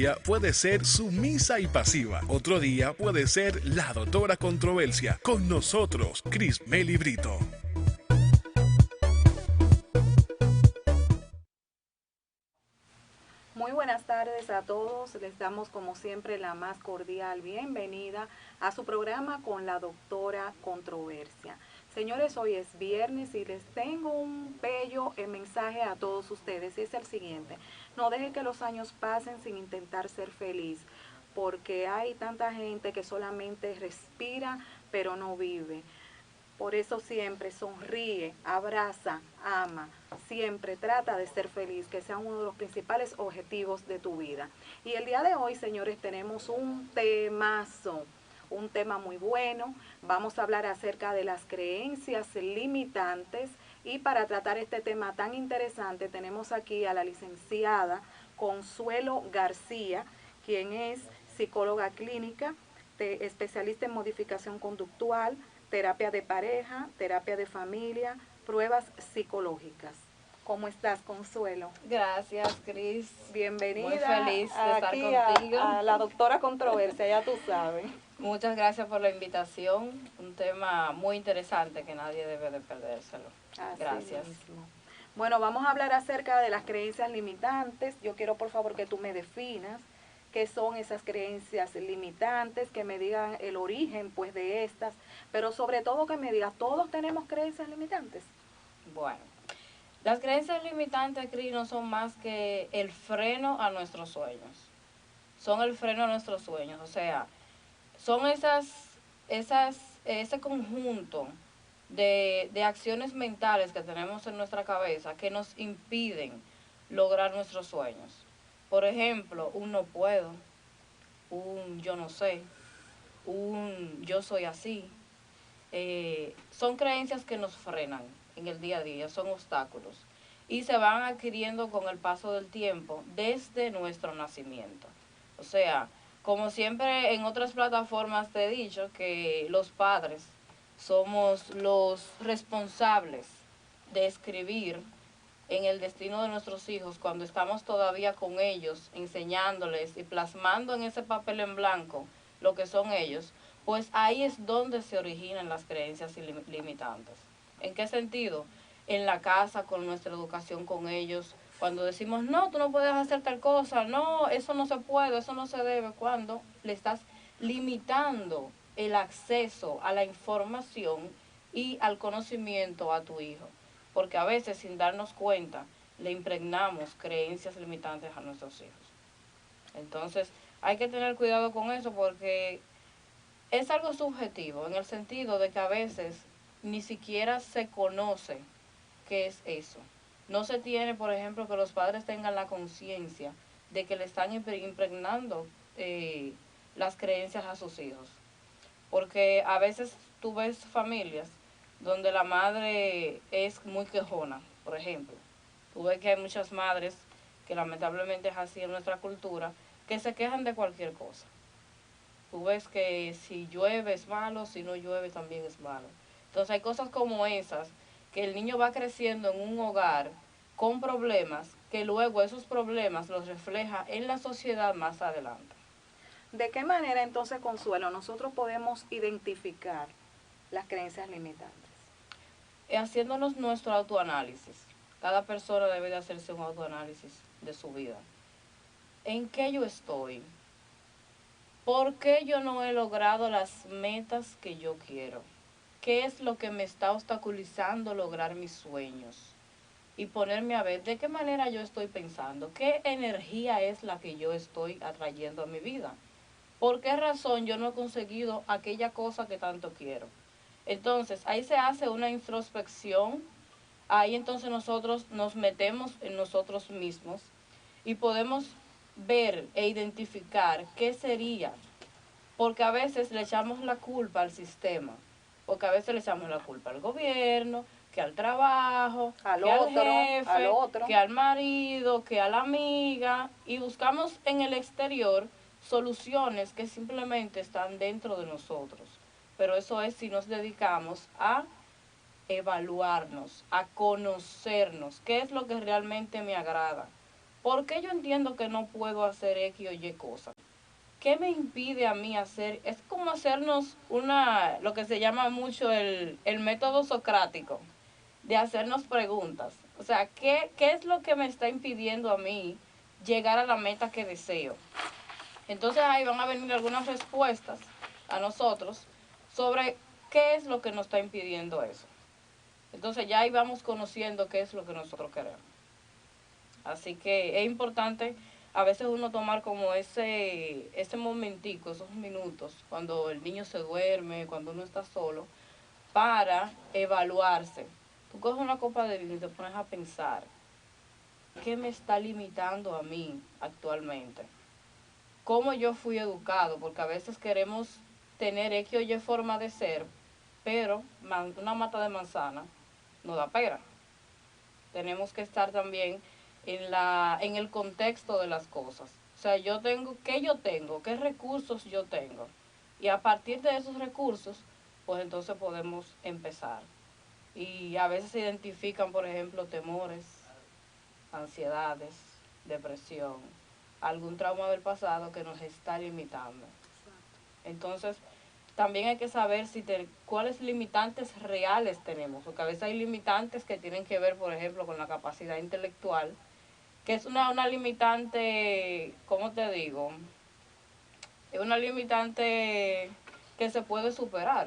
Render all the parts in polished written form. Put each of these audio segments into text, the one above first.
día puede ser sumisa y pasiva. Otro día puede ser la doctora Controversia. Con nosotros, Cris Meli Brito. Muy buenas tardes a todos. Les damos como siempre la más cordial bienvenida a su programa con la doctora Controversia. Señores, hoy es viernes y les tengo un bello mensaje a todos ustedes y es el siguiente. No dejen que los años pasen sin intentar ser feliz, porque hay tanta gente que solamente respira pero no vive. Por eso siempre sonríe, abraza, ama, siempre trata de ser feliz, que sea uno de los principales objetivos de tu vida. Y el día de hoy, señores, tenemos un temazo, un tema muy bueno. Vamos a hablar acerca de las creencias limitantes y para tratar este tema tan interesante tenemos aquí a la licenciada Consuelo García, quien es psicóloga clínica, especialista en modificación conductual, terapia de pareja, terapia de familia, pruebas psicológicas. ¿Cómo estás, Consuelo? Gracias, Cris. Bienvenida. Muy feliz de estar aquí contigo. a la doctora Controversia, ya tú sabes. Muchas gracias por la invitación. Un tema muy interesante que nadie debe de perdérselo. Así Gracias. mismo. Bueno, vamos a hablar acerca de las creencias limitantes. Yo quiero, por favor, que tú me definas qué son esas creencias limitantes, que me digan el origen, pues, de estas, pero sobre todo que me digas, ¿todos tenemos creencias limitantes? Bueno, las creencias limitantes, Cris, no son más que el freno a nuestros sueños. Son el freno a nuestros sueños. O sea, son ese conjunto de acciones mentales que tenemos en nuestra cabeza que nos impiden lograr nuestros sueños. Por ejemplo, un no puedo, un yo no sé, un yo soy así. Son creencias que nos frenan en el día a día, son obstáculos y se van adquiriendo con el paso del tiempo desde nuestro nacimiento. O sea, como siempre en otras plataformas te he dicho que los padres somos los responsables de escribir en el destino de nuestros hijos cuando estamos todavía con ellos, enseñándoles y plasmando en ese papel en blanco lo que son ellos, pues ahí es donde se originan las creencias limitantes. ¿En qué sentido? En la casa, con nuestra educación con ellos, cuando decimos, no, tú no puedes hacer tal cosa, no, eso no se puede, eso no se debe, cuando le estás limitando el acceso a la información y al conocimiento a tu hijo. Porque a veces, sin darnos cuenta, le impregnamos creencias limitantes a nuestros hijos. Entonces, hay que tener cuidado con eso porque es algo subjetivo, en el sentido de que a veces ni siquiera se conoce qué es eso. No se tiene, por ejemplo, que los padres tengan la conciencia de que le están impregnando las creencias a sus hijos. Porque a veces tú ves familias donde la madre es muy quejona, por ejemplo. Tú ves que hay muchas madres, que lamentablemente es así en nuestra cultura, que se quejan de cualquier cosa. Tú ves que si llueve es malo, si no llueve también es malo. Entonces hay cosas como esas, que el niño va creciendo en un hogar con problemas, que luego esos problemas los refleja en la sociedad más adelante. ¿De qué manera entonces, Consuelo, nosotros podemos identificar las creencias limitantes? Haciéndonos nuestro autoanálisis. Cada persona debe de hacerse un autoanálisis de su vida. ¿En qué yo estoy? ¿Por qué yo no he logrado las metas que yo quiero? ¿Qué es lo que me está obstaculizando lograr mis sueños? Y ponerme a ver de qué manera yo estoy pensando, qué energía es la que yo estoy atrayendo a mi vida. ¿Por qué razón yo no he conseguido aquella cosa que tanto quiero? Entonces, ahí se hace una introspección, ahí entonces nosotros nos metemos en nosotros mismos y podemos ver e identificar qué sería, porque a veces le echamos la culpa al sistema, porque a veces le echamos la culpa al gobierno, que al trabajo, que al jefe, que al marido, que a la amiga, y buscamos en el exterior soluciones que simplemente están dentro de nosotros. Pero eso es si nos dedicamos a evaluarnos, a conocernos, qué es lo que realmente me agrada. ¿por qué yo entiendo que no puedo hacer X o Y cosa? ¿Qué me impide a mí hacer? Es como hacernos lo que se llama mucho el método socrático, de hacernos preguntas. O sea, ¿qué es lo que me está impidiendo a mí llegar a la meta que deseo? Entonces ahí van a venir algunas respuestas a nosotros sobre qué es lo que nos está impidiendo eso. Entonces ya ahí vamos conociendo qué es lo que nosotros queremos. Así que es importante a veces uno tomar como ese momentico, esos minutos, cuando el niño se duerme, cuando uno está solo, para evaluarse. Tú coges una copa de vino y te pones a pensar, ¿qué me está limitando a mí actualmente? ¿Cómo yo fui educado? Porque a veces queremos tener X o Y forma de ser, pero una mata de manzana no da pera. Tenemos que estar también en el contexto de las cosas. O sea, qué recursos yo tengo. Y a partir de esos recursos, pues entonces podemos empezar. Y a veces se identifican, por ejemplo, temores, ansiedades, depresión, algún trauma del pasado que nos está limitando. Entonces, también hay que saber cuáles limitantes reales tenemos, porque a veces hay limitantes que tienen que ver, por ejemplo, con la capacidad intelectual, que es una limitante, ¿cómo te digo? Es una limitante que se puede superar.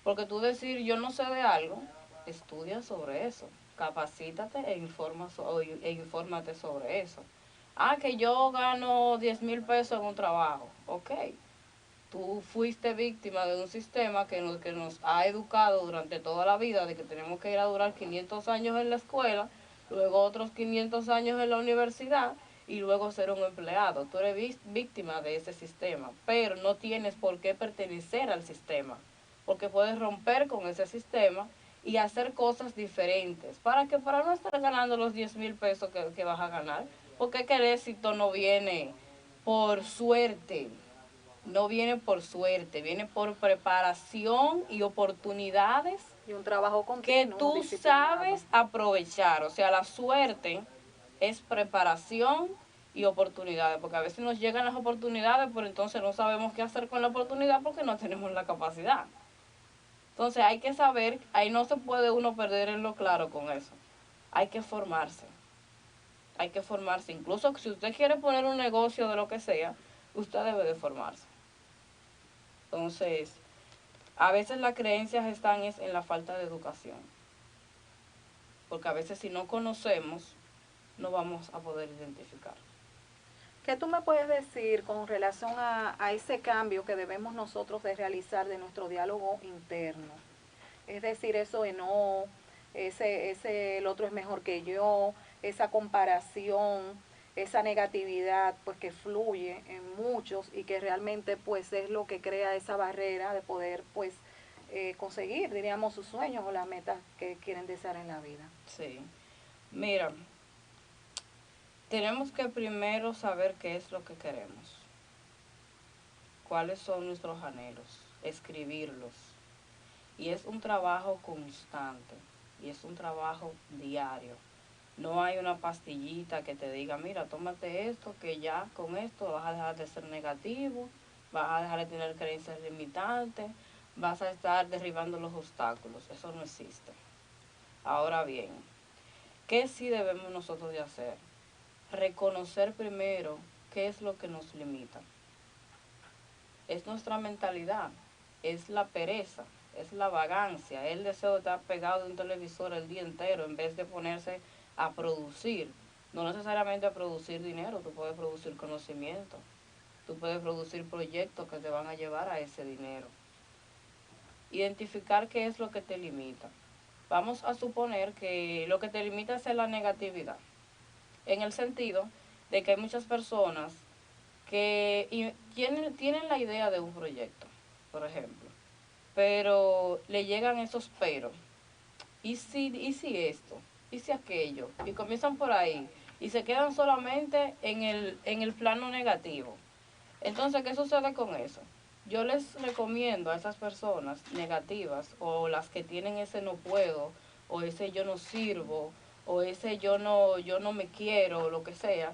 Porque tú decir yo no sé de algo, estudia sobre eso, capacítate e infórmate sobre eso. Ah, que yo gano 10,000 pesos en un trabajo. Ok, tú fuiste víctima de un sistema que nos ha educado durante toda la vida, de que tenemos que ir a durar 500 años en la escuela, luego otros 500 años en la universidad y luego ser un empleado. Tú eres víctima de ese sistema, pero no tienes por qué pertenecer al sistema, porque puedes romper con ese sistema y hacer cosas diferentes. Para no estar ganando los 10,000 pesos que vas a ganar, porque es que el éxito no viene por suerte, no viene por suerte, viene por preparación y oportunidades Y un trabajo que continuo, tú disciplinado. sabes aprovechar. O sea, la suerte es preparación y oportunidades, porque a veces nos llegan las oportunidades, pero entonces no sabemos qué hacer con la oportunidad porque no tenemos la capacidad. Entonces hay que saber, ahí no se puede uno perder en lo claro con eso. Hay que formarse. Hay que formarse. Incluso si usted quiere poner un negocio de lo que sea, usted debe de formarse. Entonces, a veces las creencias están en la falta de educación. Porque a veces si no conocemos, no vamos a poder identificar. ¿Qué tú me puedes decir con relación a ese cambio que debemos nosotros de realizar de nuestro diálogo interno? Es decir, eso de no, el otro es mejor que yo, esa comparación, esa negatividad pues que fluye en muchos y que realmente pues es lo que crea esa barrera de poder pues conseguir, diríamos, sus sueños o las metas que quieren desear en la vida. Sí. Mira, tenemos que primero saber qué es lo que queremos, cuáles son nuestros anhelos, escribirlos. Y es un trabajo constante y es un trabajo diario. No hay una pastillita que te diga, mira, tómate esto, que ya con esto vas a dejar de ser negativo, vas a dejar de tener creencias limitantes, vas a estar derribando los obstáculos. Eso no existe. Ahora bien, ¿qué sí debemos nosotros de hacer? Reconocer primero qué es lo que nos limita. Es nuestra mentalidad, es la pereza, es la vagancia, es el deseo de estar pegado de un televisor el día entero en vez de ponerse a producir. No necesariamente a producir dinero, tú puedes producir conocimiento, tú puedes producir proyectos que te van a llevar a ese dinero. Identificar qué es lo que te limita. Vamos a suponer que lo que te limita es la negatividad, en el sentido de que hay muchas personas que tienen la idea de un proyecto, por ejemplo, pero le llegan esos pero. ¿Y si esto? ¿Y si aquello? Y comienzan por ahí y se quedan solamente en el plano negativo. Entonces, ¿qué sucede con eso? Yo les recomiendo a esas personas negativas o las que tienen ese no puedo o ese yo no sirvo o ese yo no me quiero, o lo que sea,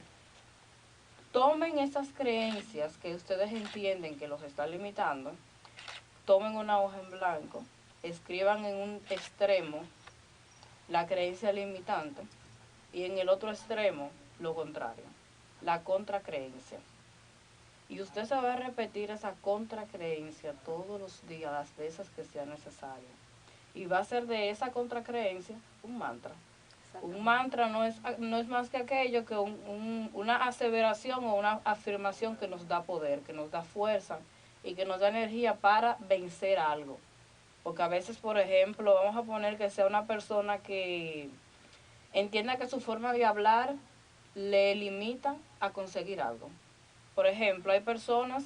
tomen esas creencias que ustedes entienden que los están limitando, tomen una hoja en blanco, escriban en un extremo la creencia limitante y en el otro extremo lo contrario, la contracreencia. Y usted se va a repetir esa contracreencia todos los días, las veces que sea necesario. Y va a ser de esa contracreencia un mantra. Un mantra no es más que aquello que una aseveración o una afirmación que nos da poder, que nos da fuerza y que nos da energía para vencer algo. Porque a veces, por ejemplo, vamos a poner que sea una persona que entienda que su forma de hablar le limita a conseguir algo. Por ejemplo, hay personas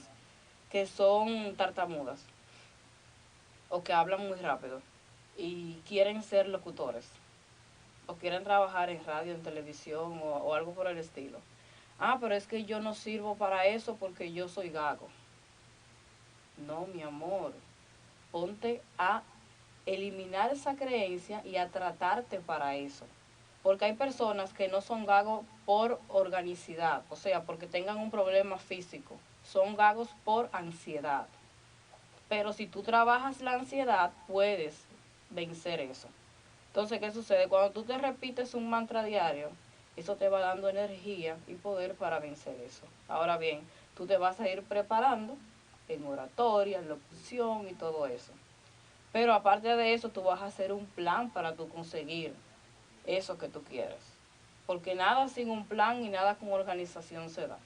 que son tartamudas o que hablan muy rápido y quieren ser locutores o quieren trabajar en radio, en televisión o algo por el estilo. Ah, pero es que yo no sirvo para eso porque yo soy gago. No, mi amor, ponte a eliminar esa creencia y a tratarte para eso. Porque hay personas que no son gagos por organicidad, o sea, porque tengan un problema físico. Son gagos por ansiedad. Pero si tú trabajas la ansiedad, puedes vencer eso. Entonces, ¿qué sucede? Cuando tú te repites un mantra diario, eso te va dando energía y poder para vencer eso. Ahora bien, tú te vas a ir preparando en oratoria, en locución y todo eso. Pero aparte de eso, tú vas a hacer un plan para tú conseguir eso que tú quieres. Porque nada sin un plan y nada con organización se da.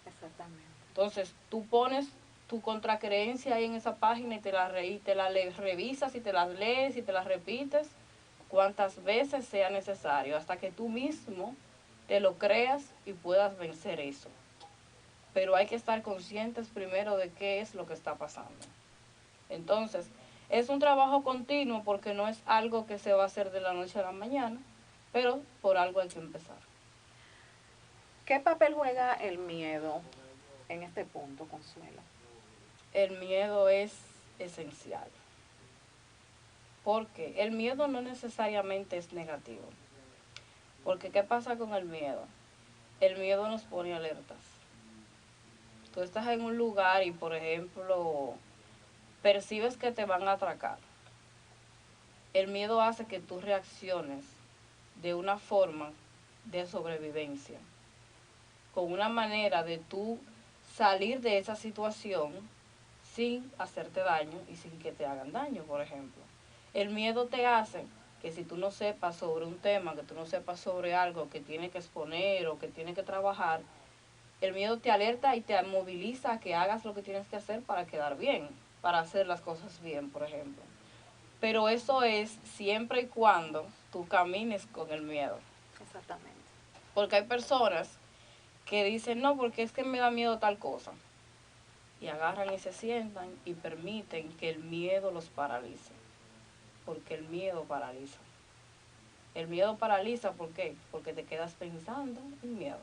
Exactamente. Entonces, tú pones tu contracreencia ahí en esa página y te la revisas y te las lees y te las repites cuantas veces sea necesario, hasta que tú mismo te lo creas y puedas vencer eso. Pero hay que estar conscientes primero de qué es lo que está pasando. Entonces, es un trabajo continuo porque no es algo que se va a hacer de la noche a la mañana, pero por algo hay que empezar. ¿Qué papel juega el miedo en este punto, Consuelo? El miedo es esencial. Porque el miedo no necesariamente es negativo. Porque ¿qué pasa con el miedo? El miedo nos pone alertas. Tú estás en un lugar y, por ejemplo, percibes que te van a atracar. El miedo hace que tú reacciones de una forma de sobrevivencia, con una manera de tú salir de esa situación sin hacerte daño y sin que te hagan daño, por ejemplo. El miedo te hace que si tú no sepas sobre un tema, que tú no sepas sobre algo que tienes que exponer o que tienes que trabajar, el miedo te alerta y te moviliza a que hagas lo que tienes que hacer para quedar bien, para hacer las cosas bien, por ejemplo. Pero eso es siempre y cuando tú camines con el miedo. Exactamente. Porque hay personas que dicen, no, porque es que me da miedo tal cosa. Y agarran y se sientan y permiten que el miedo los paralice. Porque el miedo paraliza. El miedo paraliza, ¿por qué? Porque te quedas pensando en miedo.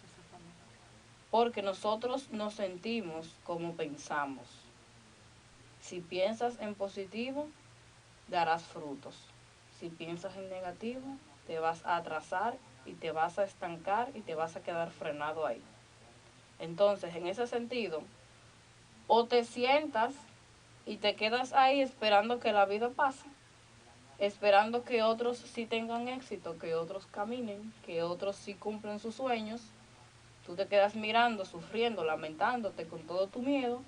Exactamente. Porque nosotros nos sentimos como pensamos. Si piensas en positivo, darás frutos. Si piensas en negativo, te vas a atrasar y te vas a estancar y te vas a quedar frenado ahí. Entonces, en ese sentido, o te sientas y te quedas ahí esperando que la vida pase, esperando que otros sí tengan éxito, que otros caminen, que otros sí cumplen sus sueños. Tú te quedas mirando, sufriendo, lamentándote con todo tu miedo,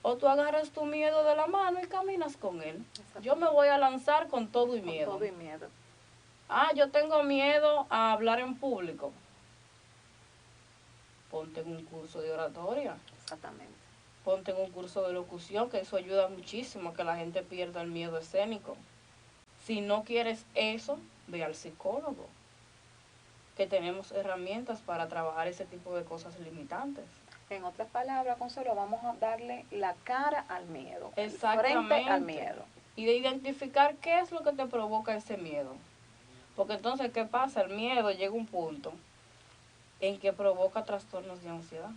o tú agarras tu miedo de la mano y caminas con él. Yo me voy a lanzar con todo y miedo. Con todo y miedo. Ah, yo tengo miedo a hablar en público. Ponte en un curso de oratoria. Exactamente. Ponte en un curso de locución, que eso ayuda muchísimo a que la gente pierda el miedo escénico. Si no quieres eso, ve al psicólogo, que tenemos herramientas para trabajar ese tipo de cosas limitantes. En otras palabras, Consuelo, vamos a darle la cara al miedo. Exactamente. Frente al miedo. Y de identificar qué es lo que te provoca ese miedo. Porque entonces, ¿qué pasa? El miedo llega a un punto en que provoca trastornos de ansiedad.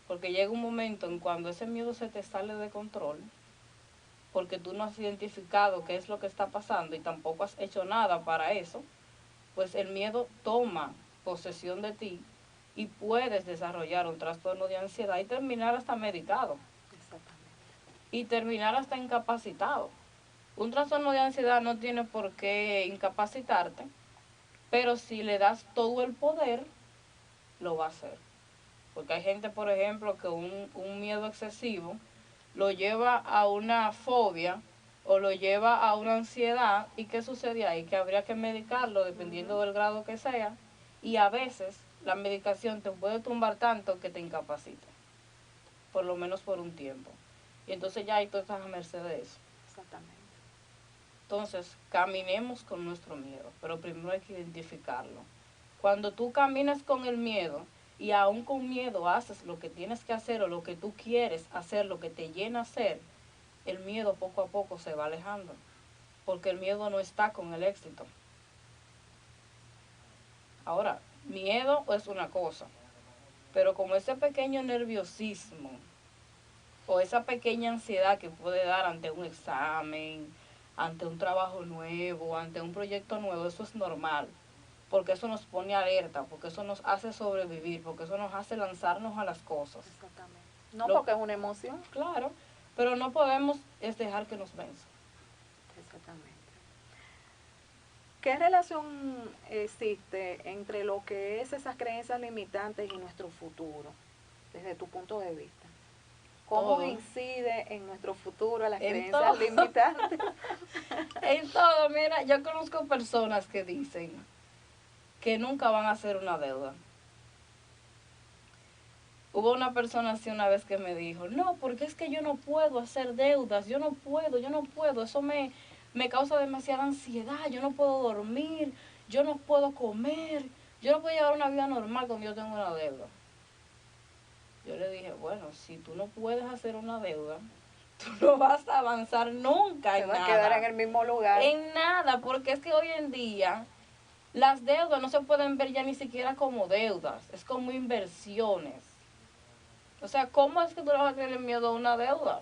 Porque llega un momento en cuando ese miedo se te sale de control, porque tú no has identificado qué es lo que está pasando y tampoco has hecho nada para eso, pues el miedo toma posesión de ti y puedes desarrollar un trastorno de ansiedad y terminar hasta medicado. Exactamente. Y terminar hasta incapacitado. Un trastorno de ansiedad no tiene por qué incapacitarte, pero si le das todo el poder, lo va a hacer. Porque hay gente, por ejemplo, que un miedo excesivo lo lleva a una fobia o lo lleva a una ansiedad. ¿Y qué sucede ahí? Que habría que medicarlo dependiendo del grado que sea. Y a veces la medicación te puede tumbar tanto que te incapacita, por lo menos por un tiempo. Y entonces ya hay todas esas merced de eso. Exactamente. Entonces, caminemos con nuestro miedo, pero primero hay que identificarlo. Cuando tú caminas con el miedo y aún con miedo haces lo que tienes que hacer o lo que tú quieres hacer, lo que te llena hacer, el miedo poco a poco se va alejando, porque el miedo no está con el éxito. Ahora, miedo es una cosa, pero como ese pequeño nerviosismo o esa pequeña ansiedad que puede dar ante un examen, ante un trabajo nuevo, ante un proyecto nuevo, eso es normal, porque eso nos pone alerta, porque eso nos hace sobrevivir, porque eso nos hace lanzarnos a las cosas. Exactamente. No, porque es una emoción. Claro, pero no podemos dejar que nos venza. Exactamente. ¿Qué relación existe entre lo que es esas creencias limitantes y nuestro futuro, desde tu punto de vista? ¿Cómo Todo. incide en nuestro futuro las En creencias todo. limitantes? En todo, mira, yo conozco personas que dicen que nunca van a hacer una deuda. Hubo una persona así una vez que me dijo, no, porque es que yo no puedo hacer deudas, yo no puedo, eso me causa demasiada ansiedad, yo no puedo dormir, yo no puedo comer, yo no puedo llevar una vida normal cuando yo tengo una deuda. Yo le dije, bueno, si tú no puedes hacer una deuda, tú no vas a avanzar nunca Se en va a nada. quedar en el mismo lugar. En nada, porque es que hoy en día las deudas no se pueden ver ya ni siquiera como deudas, es como inversiones. O sea, ¿cómo es que tú le vas a tener miedo a una deuda?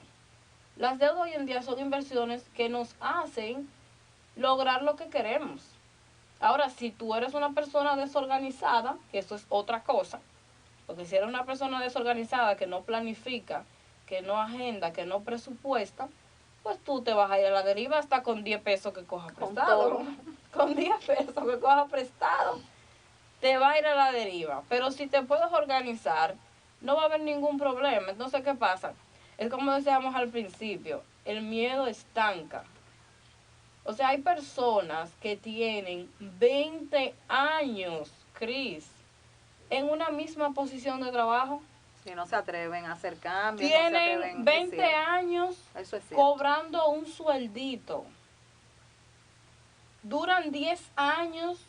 Las deudas hoy en día son inversiones que nos hacen lograr lo que queremos. Ahora, si tú eres una persona desorganizada, que eso es otra cosa, porque si eres una persona desorganizada que no planifica, que no agenda, que no presupuesta, pues tú te vas a ir a la deriva hasta con 10 pesos que cojas prestado. Con 10 pesos que cojas prestado, te va a ir a la deriva. Pero si te puedes organizar, no va a haber ningún problema. Entonces, ¿qué pasa? Es como decíamos al principio, el miedo estanca. O sea, hay personas que tienen 20 años, Cris, en una misma posición de trabajo. Si no se atreven a hacer cambios, Tienen 20 años eso es cierto, cobrando un sueldito. Duran 10 años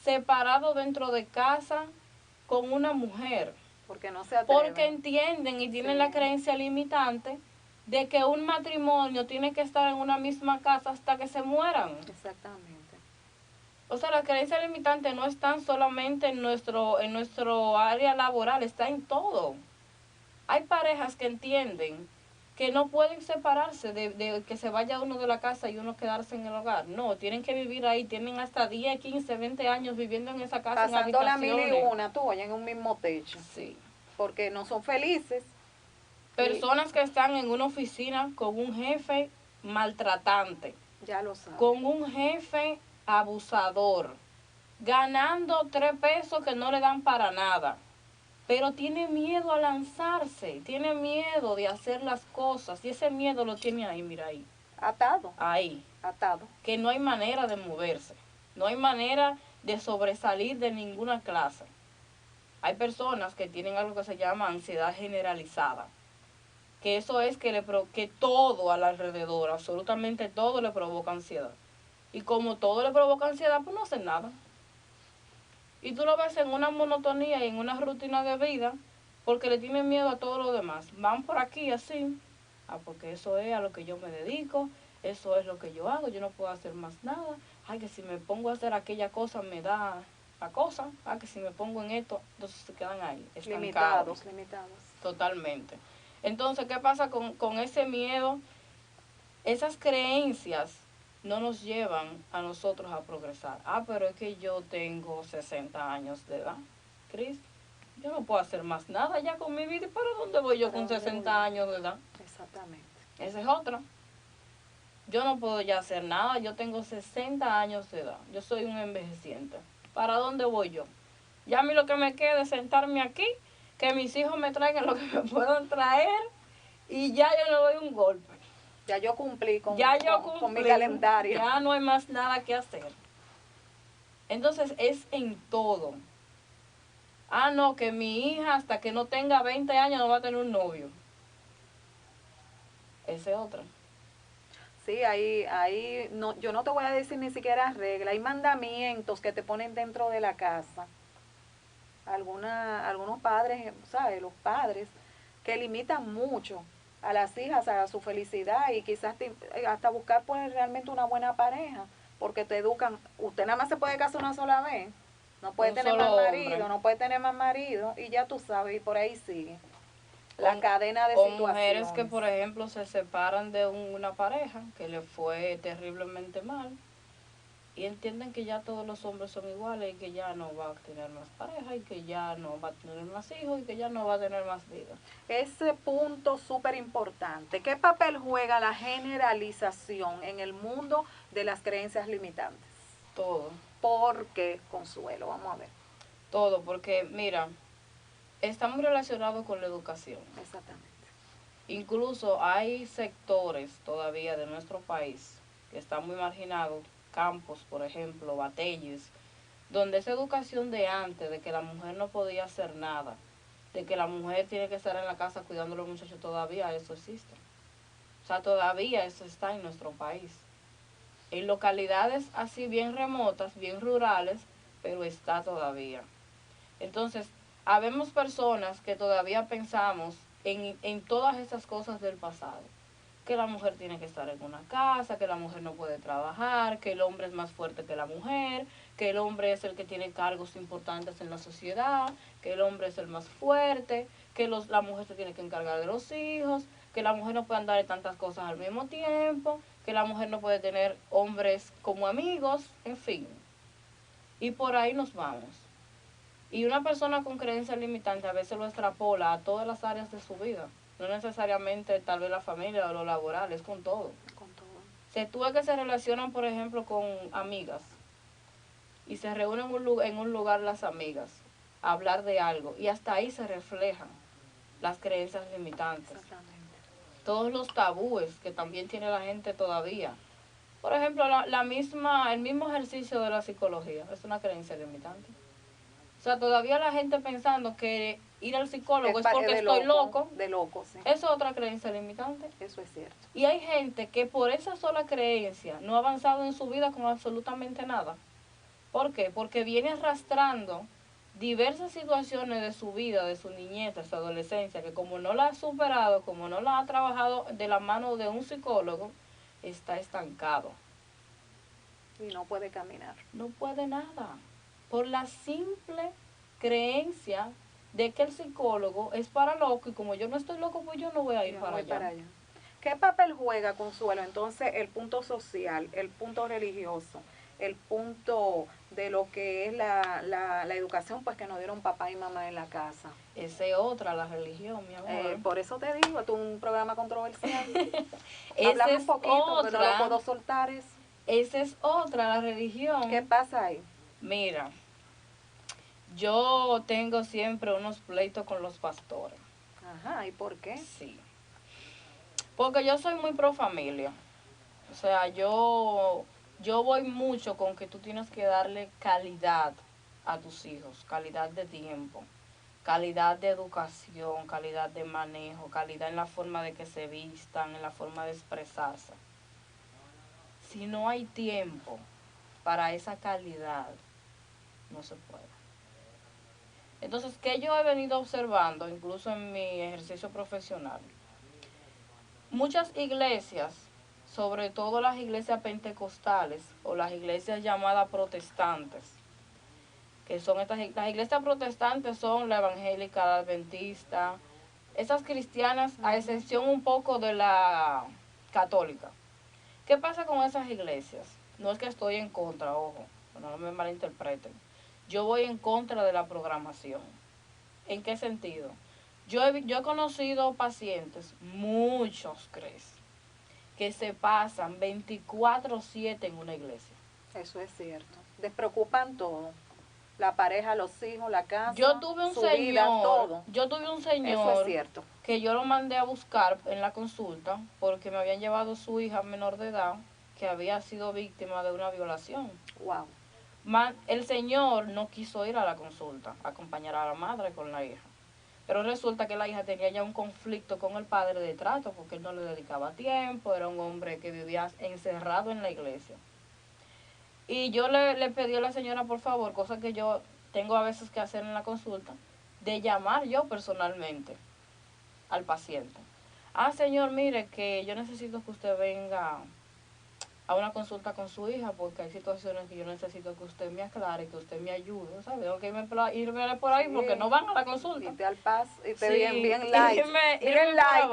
separados dentro de casa con una mujer. Porque no se atreven. Porque entienden y tienen Sí. la creencia limitante de que un matrimonio tiene que estar en una misma casa hasta que se mueran. Exactamente. O sea, la creencia limitante no está solamente en nuestro área laboral, está en todo. Hay parejas que entienden que no pueden separarse de que se vaya uno de la casa y uno quedarse en el hogar. No, tienen que vivir ahí, tienen hasta 10, 15, 20 años viviendo en esa casa. Pasando en la mil y habitaciones. una, tú en un mismo techo. Sí. Porque no son felices. Personas que están en una oficina con un jefe maltratante. Ya lo saben. Con un jefe abusador. Ganando 3 pesos que no le dan para nada. Pero tiene miedo a lanzarse, tiene miedo de hacer las cosas. Y ese miedo lo tiene ahí, mira ahí. Atado. Ahí. Atado. Que no hay manera de moverse. No hay manera de sobresalir de ninguna clase. Hay personas que tienen algo que se llama ansiedad generalizada. Que eso es que todo al alrededor, absolutamente todo le provoca ansiedad. Y como todo le provoca ansiedad, pues no hacen nada. Y tú lo ves en una monotonía y en una rutina de vida porque le tienen miedo a todo lo demás. Van por aquí así, porque eso es a lo que yo me dedico, eso es lo que yo hago, yo no puedo hacer más nada. Ay, que si me pongo a hacer aquella cosa me da la cosa. Ay, que si me pongo en esto, entonces se quedan ahí, estancados. Limitados. Totalmente. Entonces, ¿qué pasa con ese miedo? Esas creencias no nos llevan a nosotros a progresar. Ah, pero es que yo tengo 60 años de edad, Cris. Yo no puedo hacer más nada ya con mi vida. ¿Y para dónde voy yo con 60 años de edad? Exactamente. Esa es otra. Yo no puedo ya hacer nada. Yo tengo 60 años de edad. Yo soy un envejeciente. ¿Para dónde voy yo? Ya a mí lo que me queda es sentarme aquí, que mis hijos me traigan lo que me puedan traer y ya yo le doy un golpe. Ya yo cumplí con, Ya yo con mi cumplí, calendario. ya no hay más nada que hacer. Entonces es en todo. Ah, no, que mi hija hasta que no tenga 20 años no va a tener un novio. Esa es otra. Sí, ahí no, yo no te voy a decir ni siquiera regla, hay mandamientos que te ponen dentro de la casa. Algunos padres, ¿sabes? Los padres que limitan mucho a las hijas a su felicidad y quizás hasta buscar pues realmente una buena pareja, porque te educan. Usted nada más se puede casar una sola vez, no puede tener más marido, no puede tener más marido y ya tú sabes, y por ahí sigue la cadena de situaciones. Mujeres que, por ejemplo, se separan de una pareja que le fue terriblemente mal y entienden que ya todos los hombres son iguales y que ya no va a tener más pareja y que ya no va a tener más hijos y que ya no va a tener más vida. Ese punto súper importante. ¿Qué papel juega la generalización en el mundo de las creencias limitantes? Todo. ¿Por qué, Consuelo? Vamos a ver. Todo, porque mira, está muy relacionado con la educación. Exactamente. Incluso hay sectores todavía de nuestro país que están muy marginados, campos, por ejemplo, batalles, donde esa educación de antes, de que la mujer no podía hacer nada, de que la mujer tiene que estar en la casa cuidando a los muchachos, todavía eso existe. O sea, todavía eso está en nuestro país. En localidades así bien remotas, bien rurales, pero está todavía. Entonces, habemos personas que todavía pensamos en todas esas cosas del pasado. Que la mujer tiene que estar en una casa, que la mujer no puede trabajar, que el hombre es más fuerte que la mujer, que el hombre es el que tiene cargos importantes en la sociedad, que el hombre es el más fuerte, que la mujer se tiene que encargar de los hijos, que la mujer no puede andar en tantas cosas al mismo tiempo, que la mujer no puede tener hombres como amigos, en fin. Y por ahí nos vamos. Y una persona con creencias limitantes a veces lo extrapola a todas las áreas de su vida. No necesariamente tal vez la familia o lo laboral, es con todo. Con todo. Si tú ves que se relacionan, por ejemplo, con amigas y se reúnen en un lugar las amigas a hablar de algo y hasta ahí se reflejan las creencias limitantes. Exactamente. Todos los tabúes que también tiene la gente todavía. Por ejemplo, el mismo ejercicio de la psicología es una creencia limitante. O sea, todavía la gente pensando que ir al psicólogo es porque estoy loco. De loco, sí. Es otra creencia limitante. Eso es cierto. Y hay gente que por esa sola creencia no ha avanzado en su vida con absolutamente nada. ¿Por qué? Porque viene arrastrando diversas situaciones de su vida, de su niñez, de su adolescencia, que como no la ha superado, como no la ha trabajado de la mano de un psicólogo, está estancado. Y no puede caminar. No puede nada. Por la simple creencia de que el psicólogo es para loco y como yo no estoy loco, pues yo no voy a ir para allá. ¿Qué papel juega, Consuelo, entonces el punto social, el punto religioso, el punto de lo que es la educación pues que nos dieron papá y mamá en la casa? Esa es otra, la religión, mi amor. Por eso te digo, tú un programa controversial. Háblame un poquito, pero no lo puedo soltar eso. Esa es otra, la religión. ¿Qué pasa ahí? Mira, yo tengo siempre unos pleitos con los pastores. Ajá, ¿y por qué? Sí. Porque yo soy muy pro familia. O sea, yo voy mucho con que tú tienes que darle calidad a tus hijos, calidad de tiempo, calidad de educación, calidad de manejo, calidad en la forma de que se vistan, en la forma de expresarse. Si no hay tiempo para esa calidad, no se puede. Entonces, ¿qué yo he venido observando, incluso en mi ejercicio profesional? Muchas iglesias, sobre todo las iglesias pentecostales o las iglesias llamadas protestantes, que son las iglesias protestantes son la evangélica, la adventista, esas cristianas, a excepción un poco de la católica. ¿Qué pasa con esas iglesias? No es que estoy en contra, ojo, no me malinterpreten. Yo voy en contra de la programación. ¿En qué sentido? Yo he conocido pacientes, muchos, Cris, que se pasan 24/7 en una iglesia. Eso es cierto. Despreocupan todo. La pareja, los hijos, la casa, Yo tuve un su señor, vida, todo. yo tuve un Eso señor es cierto. que yo lo mandé a buscar en la consulta porque me habían llevado su hija menor de edad que había sido víctima de una violación. Wow. El señor no quiso ir a la consulta, acompañar a la madre con la hija. Pero resulta que la hija tenía ya un conflicto con el padre de trato porque él no le dedicaba tiempo, era un hombre que vivía encerrado en la iglesia. Y yo le pedí a la señora, por favor, cosa que yo tengo a veces que hacer en la consulta, de llamar yo personalmente al paciente. Ah, señor, mire que yo necesito que usted venga a una consulta con su hija porque hay situaciones que yo necesito que usted me aclare, que usted me ayude, ¿sabes? Tengo que irme por ahí porque no van a la consulta. Y te al paz, y te Sí, bien light. Bien light.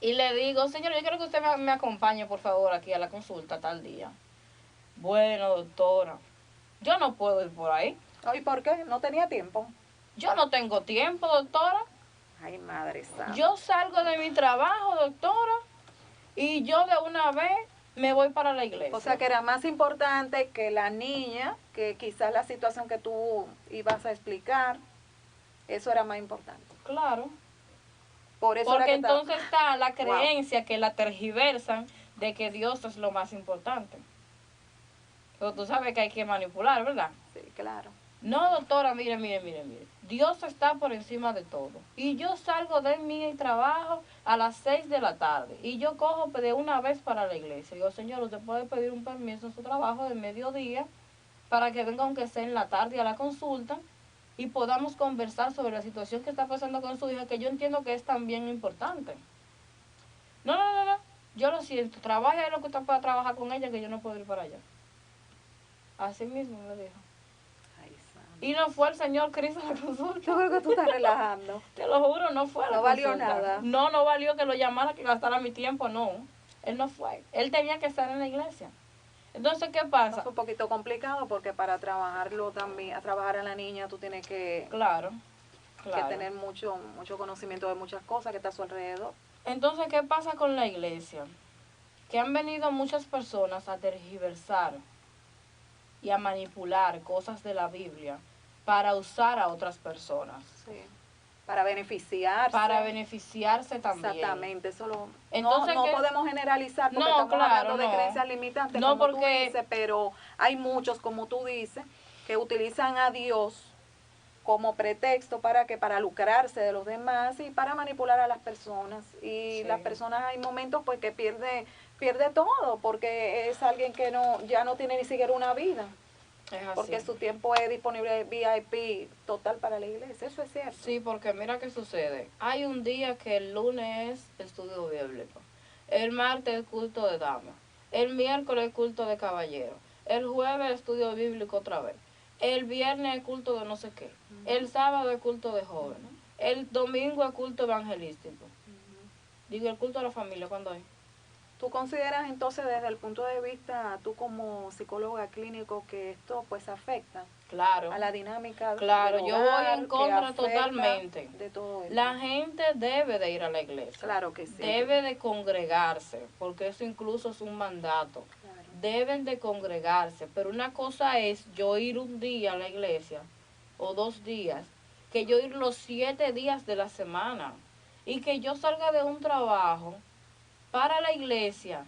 Y le digo, señor, yo quiero que usted me acompañe, por favor, aquí a la consulta tal día. Bueno, doctora, yo no puedo ir por ahí. ¿Y por qué? ¿No tenía tiempo? Yo no tengo tiempo, doctora. Ay, madre santa. Yo salgo de mi trabajo, doctora, y yo de una vez me voy para la iglesia. O sea, que era más importante que la niña, que quizás la situación que tú ibas a explicar, eso era más importante. Claro. Por eso porque era que entonces está la creencia que la tergiversan de que Dios es lo más importante. Pero tú sabes que hay que manipular, ¿verdad? Sí, claro. No, doctora, mire. Dios está por encima de todo. Y yo salgo de mi trabajo a las 6 de la tarde. Y yo cojo de una vez para la iglesia. Digo, señor, usted puede pedir un permiso en su trabajo de mediodía para que venga aunque sea en la tarde a la consulta y podamos conversar sobre la situación que está pasando con su hija, que yo entiendo que es también importante. No. Yo lo siento. Trabaje lo que usted pueda trabajar con ella, que yo no puedo ir para allá. Así mismo me dijo. Ay, y no fue el señor Cris a la consulta. Yo creo que tú estás relajando. Te lo juro, no fue a la consulta. No valió nada. No valió que lo llamara, que gastara mi tiempo, no. Él no fue. Él tenía que estar en la iglesia. Entonces, ¿qué pasa? No, fue un poquito complicado porque para trabajarlo también, a trabajar a la niña, tú tienes que, Claro. que tener mucho conocimiento de muchas cosas que está a su alrededor. Entonces, ¿qué pasa con la iglesia? Que han venido muchas personas a tergiversar y a manipular cosas de la Biblia para usar a otras personas. Sí. Para beneficiarse. Para beneficiarse también. Exactamente, eso lo... Entonces, no podemos generalizar porque estamos hablando de creencias limitantes, no, como porque tú dices, pero hay muchos, como tú dices, que utilizan a Dios como pretexto para lucrarse de los demás y para manipular a las personas. Y sí. las personas hay momentos pues que pierde todo, porque es alguien que ya no tiene ni siquiera una vida. Es así. Porque su tiempo es disponible VIP total para la iglesia, eso es cierto. Sí, porque mira qué sucede. Hay un día que el lunes es estudio bíblico, el martes culto de damas, el miércoles culto de caballero, el jueves estudio bíblico otra vez, el viernes culto de no sé qué, el sábado es culto de jóvenes, el domingo es culto evangelístico. Digo, el culto de la familia, ¿cuándo hay? ¿Tú consideras entonces desde el punto de vista, tú como psicóloga clínico, que esto pues afecta a la dinámica Claro, del yo hogar, voy en contra totalmente de todo esto? La gente debe de ir a la iglesia. Claro que sí. Debe de congregarse, porque eso incluso es un mandato. Claro. Deben de congregarse, pero una cosa es yo ir un día a la iglesia o 2 días, que yo ir los 7 días de la semana y que yo salga de un trabajo para la iglesia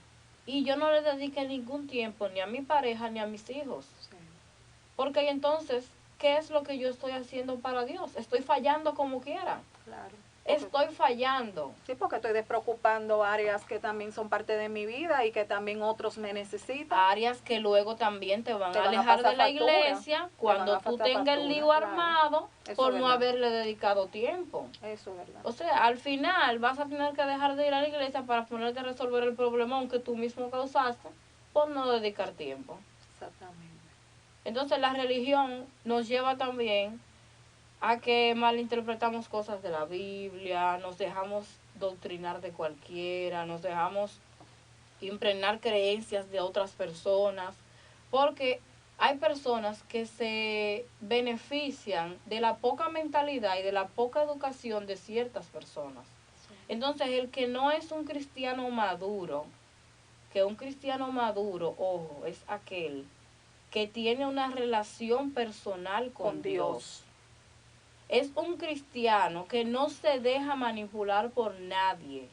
y yo no le dedique ningún tiempo ni a mi pareja ni a mis hijos. Sí. Porque entonces, ¿qué es lo que yo estoy haciendo para Dios? Estoy fallando como quiera. Claro. Estoy fallando. Sí, porque estoy despreocupando áreas que también son parte de mi vida y que también otros me necesitan. Áreas que luego también te van a alejar de la iglesia cuando tú tengas el lío armado por no haberle dedicado tiempo. Eso es verdad. O sea, al final vas a tener que dejar de ir a la iglesia para ponerte a resolver el problemón que tú mismo causaste por no dedicar tiempo. Exactamente. Entonces la religión nos lleva también a que malinterpretamos cosas de la Biblia, nos dejamos doctrinar de cualquiera, nos dejamos impregnar creencias de otras personas, porque hay personas que se benefician de la poca mentalidad y de la poca educación de ciertas personas. Entonces, el que no es un cristiano maduro, que un cristiano maduro, ojo, es aquel que tiene una relación personal con Dios. Es un cristiano que no se deja manipular por nadie,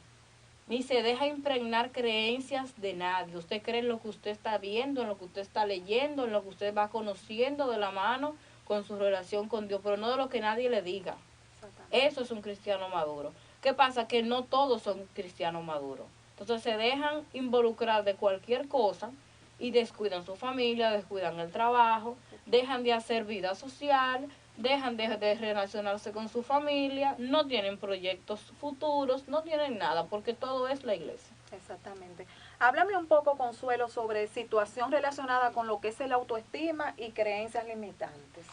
ni se deja impregnar creencias de nadie. Usted cree en lo que usted está viendo, en lo que usted está leyendo, en lo que usted va conociendo de la mano con su relación con Dios, pero no de lo que nadie le diga. Eso es un cristiano maduro. ¿Qué pasa? Que no todos son cristianos maduros. Entonces se dejan involucrar de cualquier cosa y descuidan su familia, descuidan el trabajo, dejan de hacer vida social, dejan de relacionarse con su familia, no tienen proyectos futuros, no tienen nada, porque todo es la iglesia. Exactamente. Háblame un poco, Consuelo, sobre situación relacionada con lo que es el autoestima y creencias limitantes.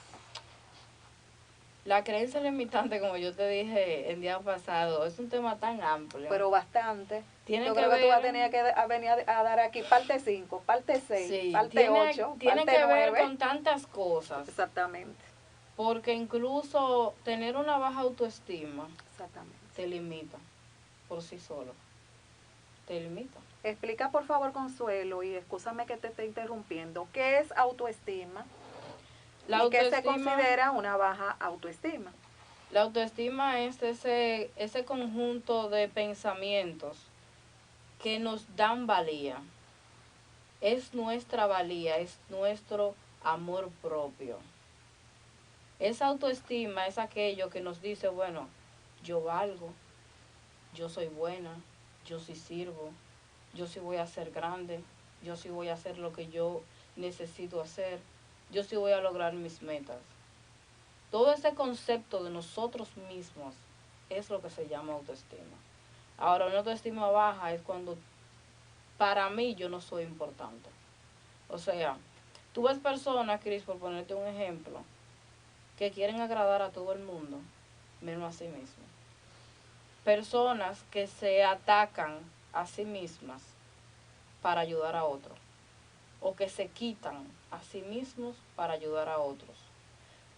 La creencia limitante, como yo te dije el día pasado, es un tema tan amplio. Pero bastante. Yo creo que tú vas a tener que venir a dar aquí parte 5, parte 6, sí, parte 8, tiene parte que 9. ver con tantas cosas. Exactamente. Porque incluso tener una baja autoestima Exactamente. te limita por sí solo. Te limita. Explica, por favor, Consuelo, y excúsame que te esté interrumpiendo, ¿qué es autoestima? ¿Y qué se considera una baja autoestima? La autoestima es ese conjunto de pensamientos que nos dan valía. Es nuestra valía, es nuestro amor propio. Esa autoestima es aquello que nos dice, bueno, yo valgo, yo soy buena, yo sí sirvo, yo sí voy a ser grande, yo sí voy a hacer lo que yo necesito hacer, yo sí voy a lograr mis metas. Todo ese concepto de nosotros mismos es lo que se llama autoestima. Ahora, una autoestima baja es cuando para mí yo no soy importante. O sea, tú ves personas, Cris, por ponerte un ejemplo, que quieren agradar a todo el mundo, menos a sí mismos. Personas que se atacan a sí mismas para ayudar a otros, o que se quitan a sí mismos para ayudar a otros.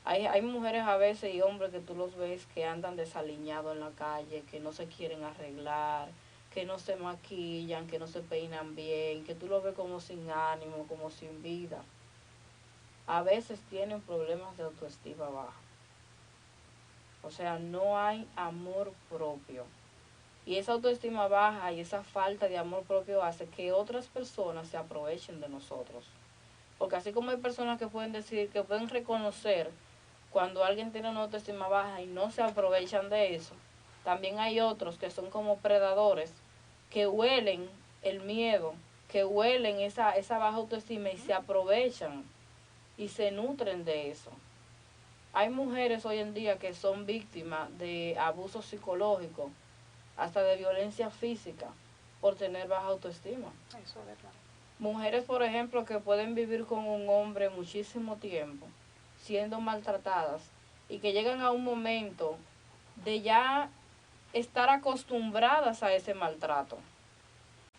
Hay mujeres a veces y hombres que tú los ves que andan desaliñados en la calle, que no se quieren arreglar, que no se maquillan, que no se peinan bien, que tú los ves como sin ánimo, como sin vida. A veces tienen problemas de autoestima baja. O sea, no hay amor propio. Y esa autoestima baja y esa falta de amor propio hace que otras personas se aprovechen de nosotros. Porque así como hay personas que pueden decir, que pueden reconocer cuando alguien tiene una autoestima baja y no se aprovechan de eso, también hay otros que son como predadores, que huelen el miedo, que huelen esa baja autoestima y se aprovechan y se nutren de eso. Hay mujeres hoy en día que son víctimas de abuso psicológico, hasta de violencia física, por tener baja autoestima. Eso es verdad. Mujeres, por ejemplo, que pueden vivir con un hombre muchísimo tiempo, siendo maltratadas, y que llegan a un momento de ya estar acostumbradas a ese maltrato.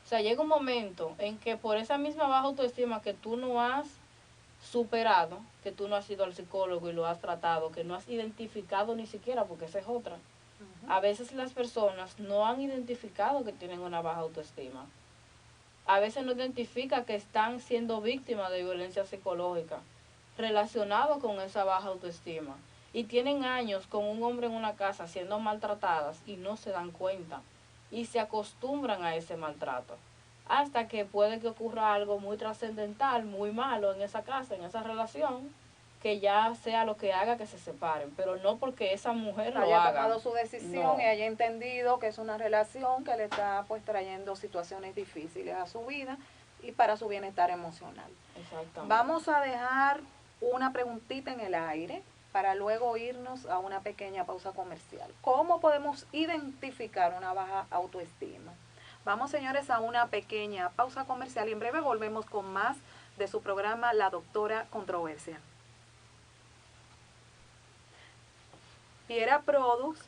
O sea, llega un momento en que por esa misma baja autoestima que tú no has superado, que tú no has ido al psicólogo y lo has tratado, que no has identificado ni siquiera, porque esa es otra. A veces las personas no han identificado que tienen una baja autoestima. A veces no identifican que están siendo víctimas de violencia psicológica relacionado con esa baja autoestima. Y tienen años con un hombre en una casa siendo maltratadas y no se dan cuenta. Y se acostumbran a ese maltrato. Hasta que puede que ocurra algo muy trascendental, muy malo en esa casa, en esa relación, que ya sea lo que haga que se separen, pero no porque esa mujer lo haga. Haya tomado su decisión y haya entendido que es una relación que le está pues trayendo situaciones difíciles a su vida y para su bienestar emocional. Exactamente. Vamos a dejar una preguntita en el aire para luego irnos a una pequeña pausa comercial. ¿Cómo podemos identificar una baja autoestima? Vamos, señores, a una pequeña pausa comercial y en breve volvemos con más de su programa La Doctora Controversia. Piera Products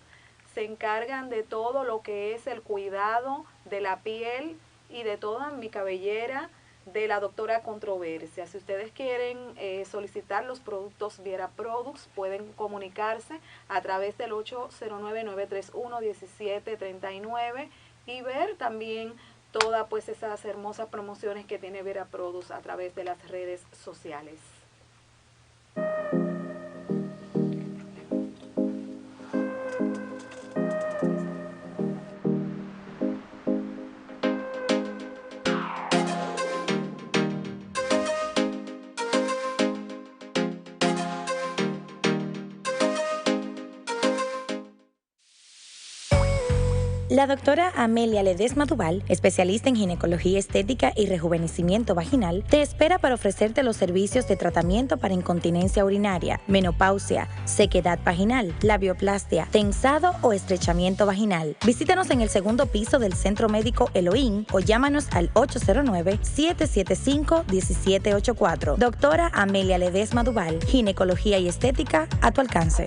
se encargan de todo lo que es el cuidado de la piel y de toda mi cabellera de la doctora Controversia. Si ustedes quieren solicitar los productos Viera Products, pueden comunicarse a través del 809-931-1739 y ver también todas pues esas hermosas promociones que tiene Viera Products a través de las redes sociales. La doctora Amelia Ledesma Duval, especialista en ginecología estética y rejuvenecimiento vaginal, te espera para ofrecerte los servicios de tratamiento para incontinencia urinaria, menopausia, sequedad vaginal, labioplastia, tensado o estrechamiento vaginal. Visítanos en el segundo piso del Centro Médico Elohim o llámanos al 809-775-1784. Doctora Amelia Ledesma Duval, ginecología y estética a tu alcance.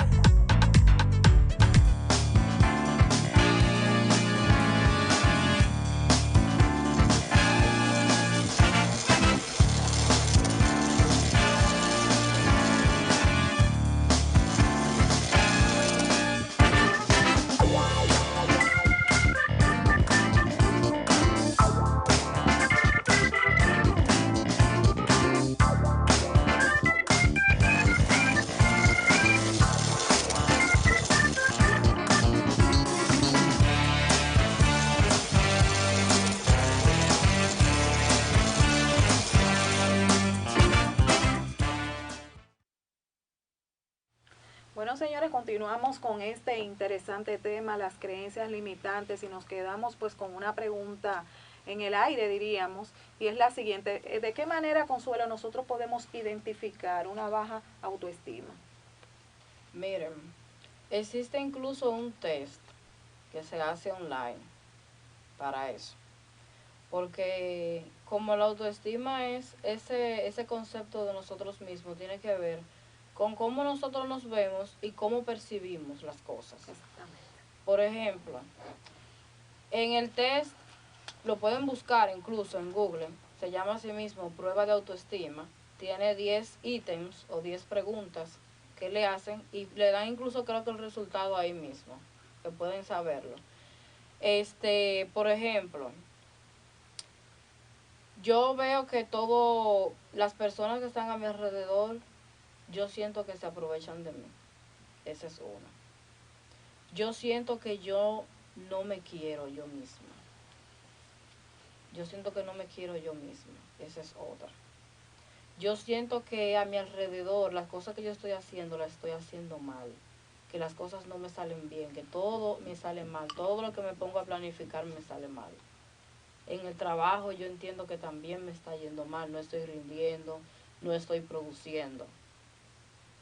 Bueno, señores, continuamos con este interesante tema, las creencias limitantes, y nos quedamos pues con una pregunta en el aire, diríamos, y es la siguiente: ¿de qué manera, Consuelo, nosotros podemos identificar una baja autoestima? Miren, existe incluso un test que se hace online para eso, porque como la autoestima es ese concepto de nosotros mismos, tiene que ver con cómo nosotros nos vemos y cómo percibimos las cosas. Exactamente. Por ejemplo, en el test, lo pueden buscar incluso en Google, se llama así mismo prueba de autoestima, tiene 10 ítems o 10 preguntas que le hacen y le dan incluso creo que el resultado ahí mismo, que pueden saberlo. Por ejemplo, yo veo que las personas que están a mi alrededor, yo siento que se aprovechan de mí. Esa es una. Yo siento que yo no me quiero yo misma. Yo siento que no me quiero yo misma. Esa es otra. Yo siento que a mi alrededor las cosas que yo estoy haciendo las estoy haciendo mal. Que las cosas no me salen bien, que todo me sale mal. Todo lo que me pongo a planificar me sale mal. En el trabajo yo entiendo que también me está yendo mal. No estoy rindiendo, no estoy produciendo.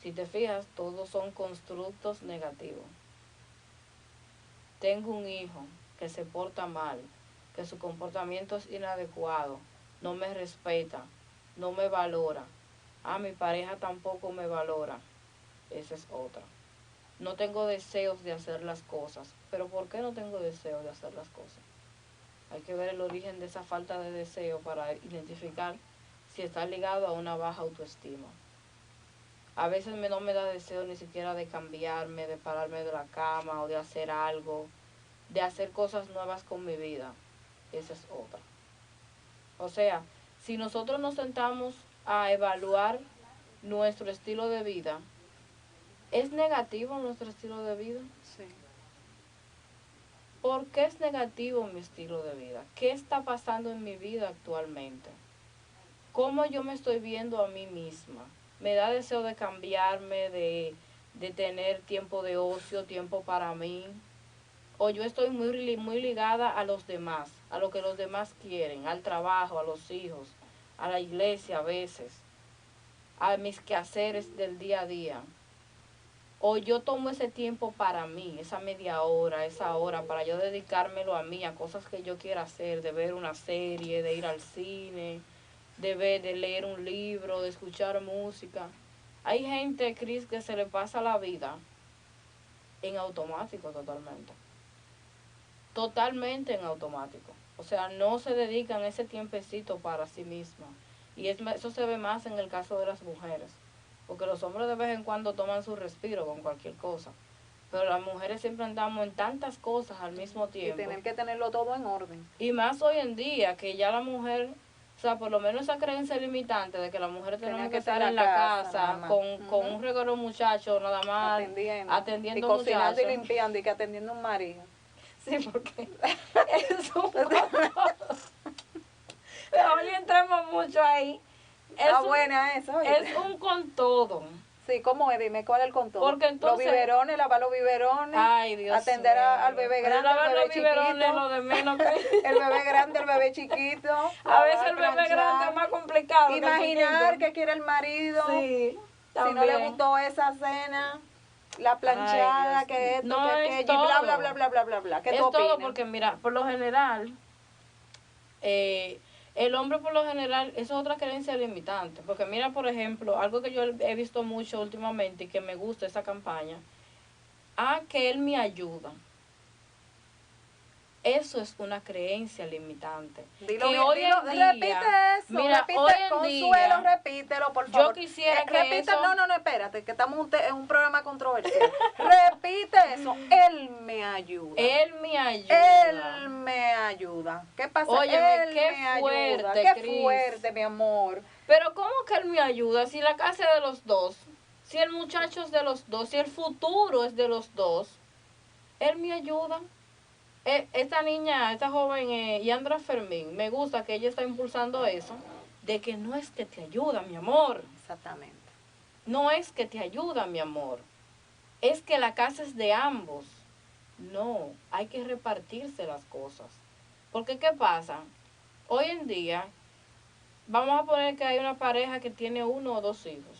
Si te fijas, todos son constructos negativos. Tengo un hijo que se porta mal, que su comportamiento es inadecuado, no me respeta, no me valora. Mi pareja tampoco me valora. Esa es otra. No tengo deseos de hacer las cosas. ¿Pero por qué no tengo deseos de hacer las cosas? Hay que ver el origen de esa falta de deseo para identificar si está ligado a una baja autoestima. A veces no me da deseo ni siquiera de cambiarme, de pararme de la cama o de hacer algo, de hacer cosas nuevas con mi vida. Esa es otra. O sea, si nosotros nos sentamos a evaluar nuestro estilo de vida, ¿es negativo nuestro estilo de vida? Sí. ¿Por qué es negativo mi estilo de vida? ¿Qué está pasando en mi vida actualmente? ¿Cómo yo me estoy viendo a mí misma? Me da deseo de cambiarme, de tener tiempo de ocio, tiempo para mí. O yo estoy muy ligada a los demás, a lo que los demás quieren, al trabajo, a los hijos, a la iglesia a veces, a mis quehaceres del día a día. O yo tomo ese tiempo para mí, esa media hora, esa hora, para yo dedicármelo a mí, a cosas que yo quiera hacer, de ver una serie, de ir al cine, de leer un libro, de escuchar música. Hay gente, Cris, que se le pasa la vida en automático totalmente. Totalmente en automático. O sea, no se dedican ese tiempecito para sí mismas. Y eso se ve más en el caso de las mujeres. Porque los hombres de vez en cuando toman su respiro con cualquier cosa. Pero las mujeres siempre andamos en tantas cosas al mismo tiempo. Y tener que tenerlo todo en orden. Y más hoy en día, que ya la mujer, o sea, por lo menos esa creencia limitante de que la mujer tenemos que estar en la casa con un regalo muchacho, nada más atendiendo y cocinando muchachos. y limpiando y que atendiendo un marido. Sí, porque es un pero hoy entremos mucho ahí. Buena eso. Es un con todo. Sí, ¿cómo es? Dime, ¿cuál es el contorno? Porque entonces, los biberones, lavar los biberones, ay, Dios atender mío. al bebé grande, al bebé chiquito, lo de menos que... el bebé grande, el bebé chiquito. A veces el bebé grande es más complicado. Imaginar que quiere el marido, sí, si no le gustó esa cena, la planchada, ay, que esto, no, que aquello, y bla, bla, bla, bla, bla, bla, bla. ¿Qué es tú opinas? todo porque, mira, por lo general... el hombre por lo general, eso es otra creencia limitante, porque mira, por ejemplo, algo que yo he visto mucho últimamente y que me gusta esa campaña, que él me ayuda. Eso es una creencia limitante. Dilo que bien, hoy en día, repite eso, mira, repite, hoy en Consuelo, día, repítelo, por favor. Yo quisiera que repite, eso... no, espérate, que estamos en un programa controversial. Repite eso, él me ayuda. Él me ayuda. Él me ayuda. ¿Qué pasa? Óyeme, él qué me fuerte, ayuda. Qué Cris. fuerte, mi amor. Pero ¿cómo que él me ayuda? Si la casa es de los dos, si el muchacho es de los dos, si el futuro es de los dos, él me ayuda. Esta niña, esta joven, Yandra Fermín, me gusta que ella está impulsando eso, de que no es que te ayuda, mi amor. Exactamente. No es que te ayuda, mi amor. Es que la casa es de ambos. No, hay que repartirse las cosas. Porque ¿qué pasa? Hoy en día, vamos a poner que hay una pareja que tiene 1 o 2 hijos.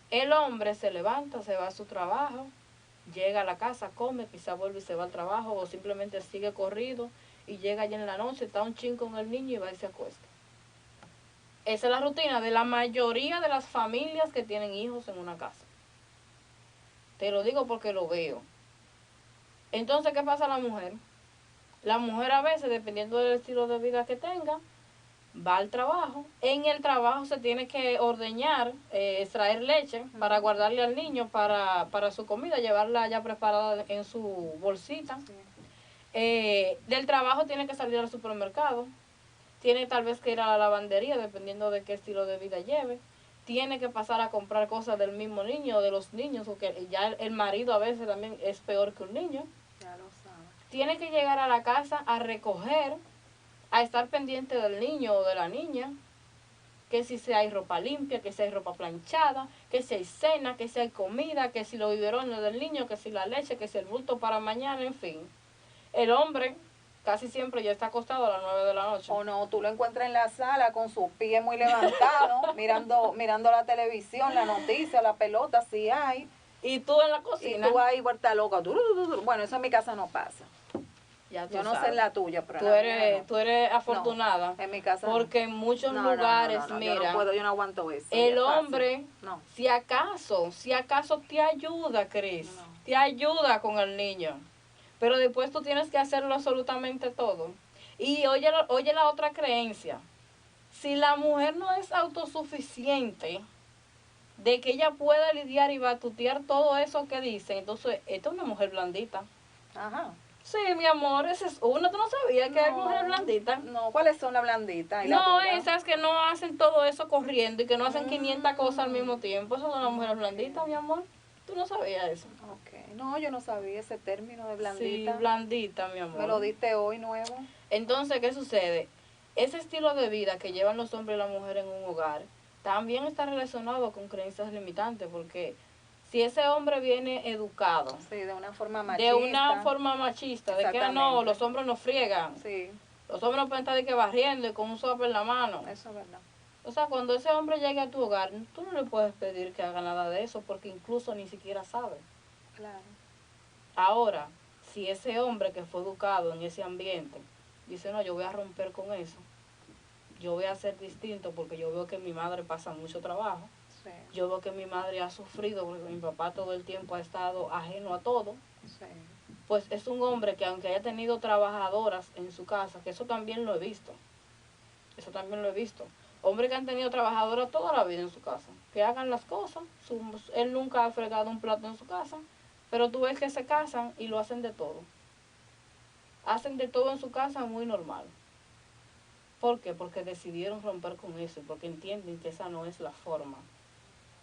El hombre se levanta, se va a su trabajo, llega a la casa, come, quizá vuelve y se va al trabajo o simplemente sigue corrido y llega ya en la noche, está un chin con el niño y va y se acuesta. Esa es la rutina de la mayoría de las familias que tienen hijos en una casa. Te lo digo porque lo veo. Entonces, ¿qué pasa a la mujer? La mujer a veces, dependiendo del estilo de vida que tenga, va al trabajo. En el trabajo se tiene que ordeñar, extraer leche para guardarle al niño para su comida, llevarla ya preparada en su bolsita. Sí. Del trabajo tiene que salir al supermercado. Tiene tal vez que ir a la lavandería, dependiendo de qué estilo de vida lleve. Tiene que pasar a comprar cosas del mismo niño o de los niños, porque ya el marido a veces también es peor que un niño. Ya lo sabe. Tiene que llegar a la casa a recoger, a estar pendiente del niño o de la niña, que si hay ropa limpia, que si hay ropa planchada, que si hay cena, que si hay comida, que si los biberones del niño, que si la leche, que si el bulto para mañana, en fin. El hombre casi siempre ya está acostado a las 9 de la noche. O no, tú lo encuentras en la sala con sus pies muy levantados, mirando la televisión, la noticia, la pelota, si hay. Y tú en la cocina. Y tú ahí vuelta loca. Bueno, eso en mi casa no pasa. Yo no sé en la tuya, pero tú eres afortunada. No, en mi casa porque en muchos lugares, mira, yo no aguanto eso. El hombre, si acaso te ayuda, Cris, te ayuda con el niño. Pero después tú tienes que hacerlo absolutamente todo. Y oye la otra creencia. Si la mujer no es autosuficiente, de que ella pueda lidiar y batutear todo eso que dicen, entonces, esta es una mujer blandita. Ajá. Sí, mi amor, esa es una. ¿Tú no sabías que hay mujeres blanditas? No, ¿cuáles son las blanditas? No, esas que no hacen todo eso corriendo y que no hacen 500 cosas al mismo tiempo. Esas son las mujeres blanditas, mi amor. ¿Tú no sabías eso? Ok. No, yo no sabía ese término de blandita. Sí, blandita, mi amor. Me lo diste hoy nuevo. Entonces, ¿qué sucede? Ese estilo de vida que llevan los hombres y la mujer en un hogar también está relacionado con creencias limitantes, porque si ese hombre viene educado, sí, de una forma machista, de que no, los hombres no friegan, sí, los hombres no pueden estar de que barriendo y con un sopa en la mano. Eso es verdad. O sea, cuando ese hombre llegue a tu hogar, tú no le puedes pedir que haga nada de eso, porque incluso ni siquiera sabe. Claro. Ahora, si ese hombre que fue educado en ese ambiente dice, no, yo voy a romper con eso, yo voy a ser distinto porque yo veo que mi madre pasa mucho trabajo, sí. Yo veo que mi madre ha sufrido porque mi papá todo el tiempo ha estado ajeno a todo, sí. pues es un hombre que aunque haya tenido trabajadoras en su casa, que eso también lo he visto, eso también lo he visto, hombres que han tenido trabajadoras toda la vida en su casa, que hagan las cosas, él nunca ha fregado un plato en su casa, pero tú ves que se casan y lo hacen de todo. Hacen de todo en su casa muy normal. ¿Por qué? Porque decidieron romper con eso, porque entienden que esa no es la forma.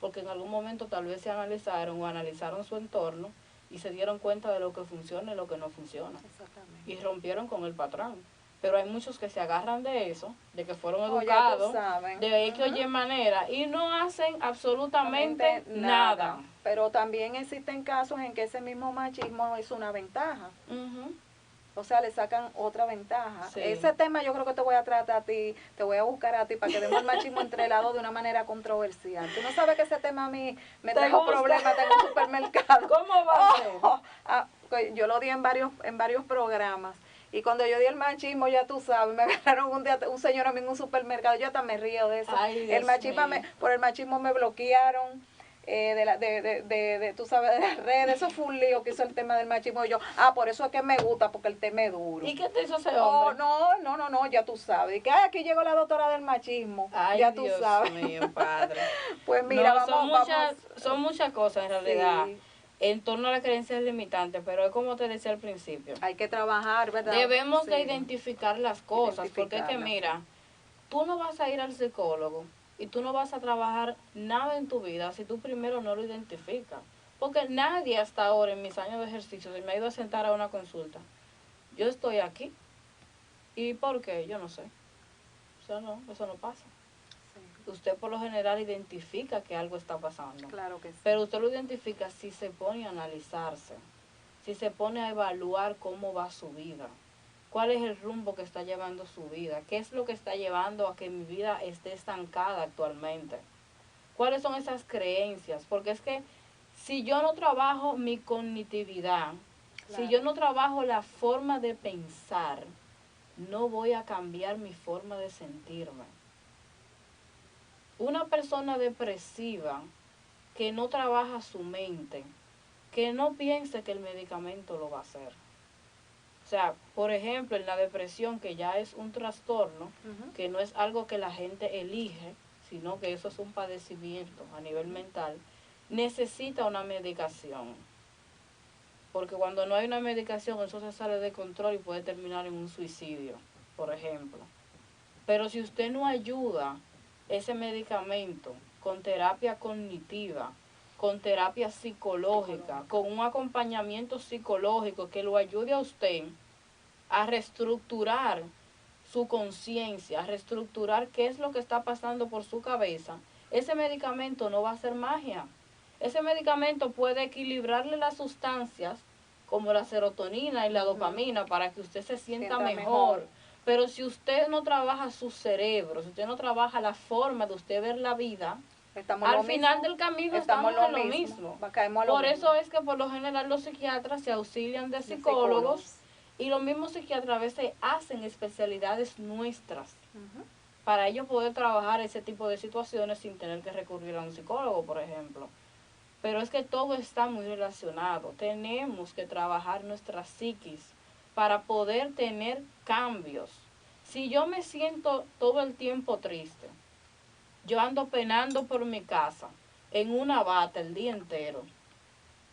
Porque en algún momento tal vez se analizaron o analizaron su entorno y se dieron cuenta de lo que funciona y lo que no funciona. Exactamente. Y rompieron con el patrón. Pero hay muchos que se agarran de eso, de que fueron Oh, educados de X o Ujú. Y manera y no hacen absolutamente nada. Pero también existen casos en que ese mismo machismo es una ventaja. Ujú. O sea, le sacan otra ventaja. Sí. Ese tema yo creo que te voy a tratar a ti, te voy a buscar a ti para que vemos el machismo entre lados de una manera controversial. Tú no sabes que ese tema a mí me trajo problemas en un supermercado. ¿Cómo va a ser? Yo lo di en varios programas. Y cuando yo di el machismo, ya tú sabes, me agarraron un señor a mí en un supermercado. Yo hasta me río de eso. Ay, Dios mío. Por el machismo me bloquearon. Tú sabes, de las redes. Eso fue un lío que hizo el tema del machismo. Y yo, por eso es que me gusta, porque el tema es duro. ¿Y qué te hizo ese Oh, hombre? no, ya tú sabes. Y que aquí llegó la doctora del machismo. Ay, ya Dios tú sabes. mío, padre. Pues mira, No, vamos. son muchas cosas en realidad Sí, en torno a las creencias limitantes, pero es como te decía al principio. hay que trabajar, ¿verdad? Debemos de Sí. identificar las cosas, porque es que Identificarlas. mira, tú no vas a ir al psicólogo y tú no vas a trabajar nada en tu vida si tú primero no lo identificas. Porque nadie hasta ahora en mis años de ejercicio se me ha ido a sentar a una consulta. Yo estoy aquí. ¿Y por qué? Yo no sé. O sea, no, eso no pasa. Sí, Usted por lo general identifica que algo está pasando. claro que sí. Pero usted lo identifica si se pone a analizarse, si se pone a evaluar cómo va su vida, cuál es el rumbo que está llevando su vida, qué es lo que está llevando a que mi vida esté estancada actualmente, cuáles son esas creencias, porque es que si yo no trabajo mi cognitividad, si Claro. yo no trabajo la forma de pensar, no voy a cambiar mi forma de sentirme. Una persona depresiva que no trabaja su mente, que no piense que el medicamento lo va a hacer. O sea, por ejemplo, en la depresión, que ya es un trastorno, Ujú. que no es algo que la gente elige, sino que eso es un padecimiento a nivel mental, necesita una medicación. Porque cuando no hay una medicación, eso se sale de control y puede terminar en un suicidio, por ejemplo. Pero si usted no ayuda ese medicamento con terapia cognitiva, con terapia psicológica, con un acompañamiento psicológico que lo ayude a usted a reestructurar su conciencia, a reestructurar qué es lo que está pasando por su cabeza, ese medicamento no va a hacer magia. Ese medicamento puede equilibrarle las sustancias como la serotonina y la dopamina para que usted se sienta mejor. Pero si usted no trabaja su cerebro, si usted no trabaja la forma de usted ver la vida, al final del camino estamos en lo mismo. Por eso es que por lo general los psiquiatras se auxilian de psicólogos y los mismos psiquiatras a veces hacen especialidades nuestras Ujú. para ellos poder trabajar ese tipo de situaciones sin tener que recurrir a un psicólogo, por ejemplo. Pero es que todo está muy relacionado. Tenemos que trabajar nuestra psiquis para poder tener cambios. Si yo me siento todo el tiempo triste, yo ando penando por mi casa, en una bata el día entero,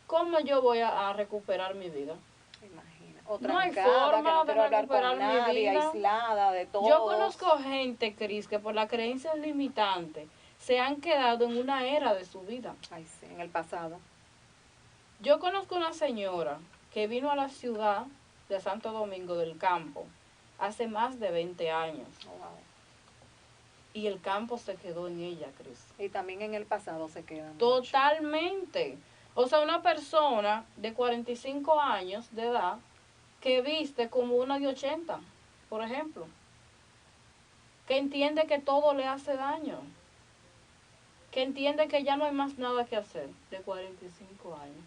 ¿cómo yo voy a recuperar mi vida? Imagina. O No hay trancada, forma que no de quiero hablar recuperar con mi nadie, vida. aislada de todo. Yo conozco gente, Cris, que por las creencias limitantes se han quedado en una era de su vida. Ay, sí, en el pasado. Yo conozco una señora que vino a la ciudad de Santo Domingo del Campo hace más de 20 años. Oh, wow. Y el campo se quedó en ella, Cris. Y también en el pasado se quedan. Totalmente. O sea, una persona de 45 años de edad que viste como una de 80, por ejemplo. Que entiende que todo le hace daño. Que entiende que ya no hay más nada que hacer de 45 años.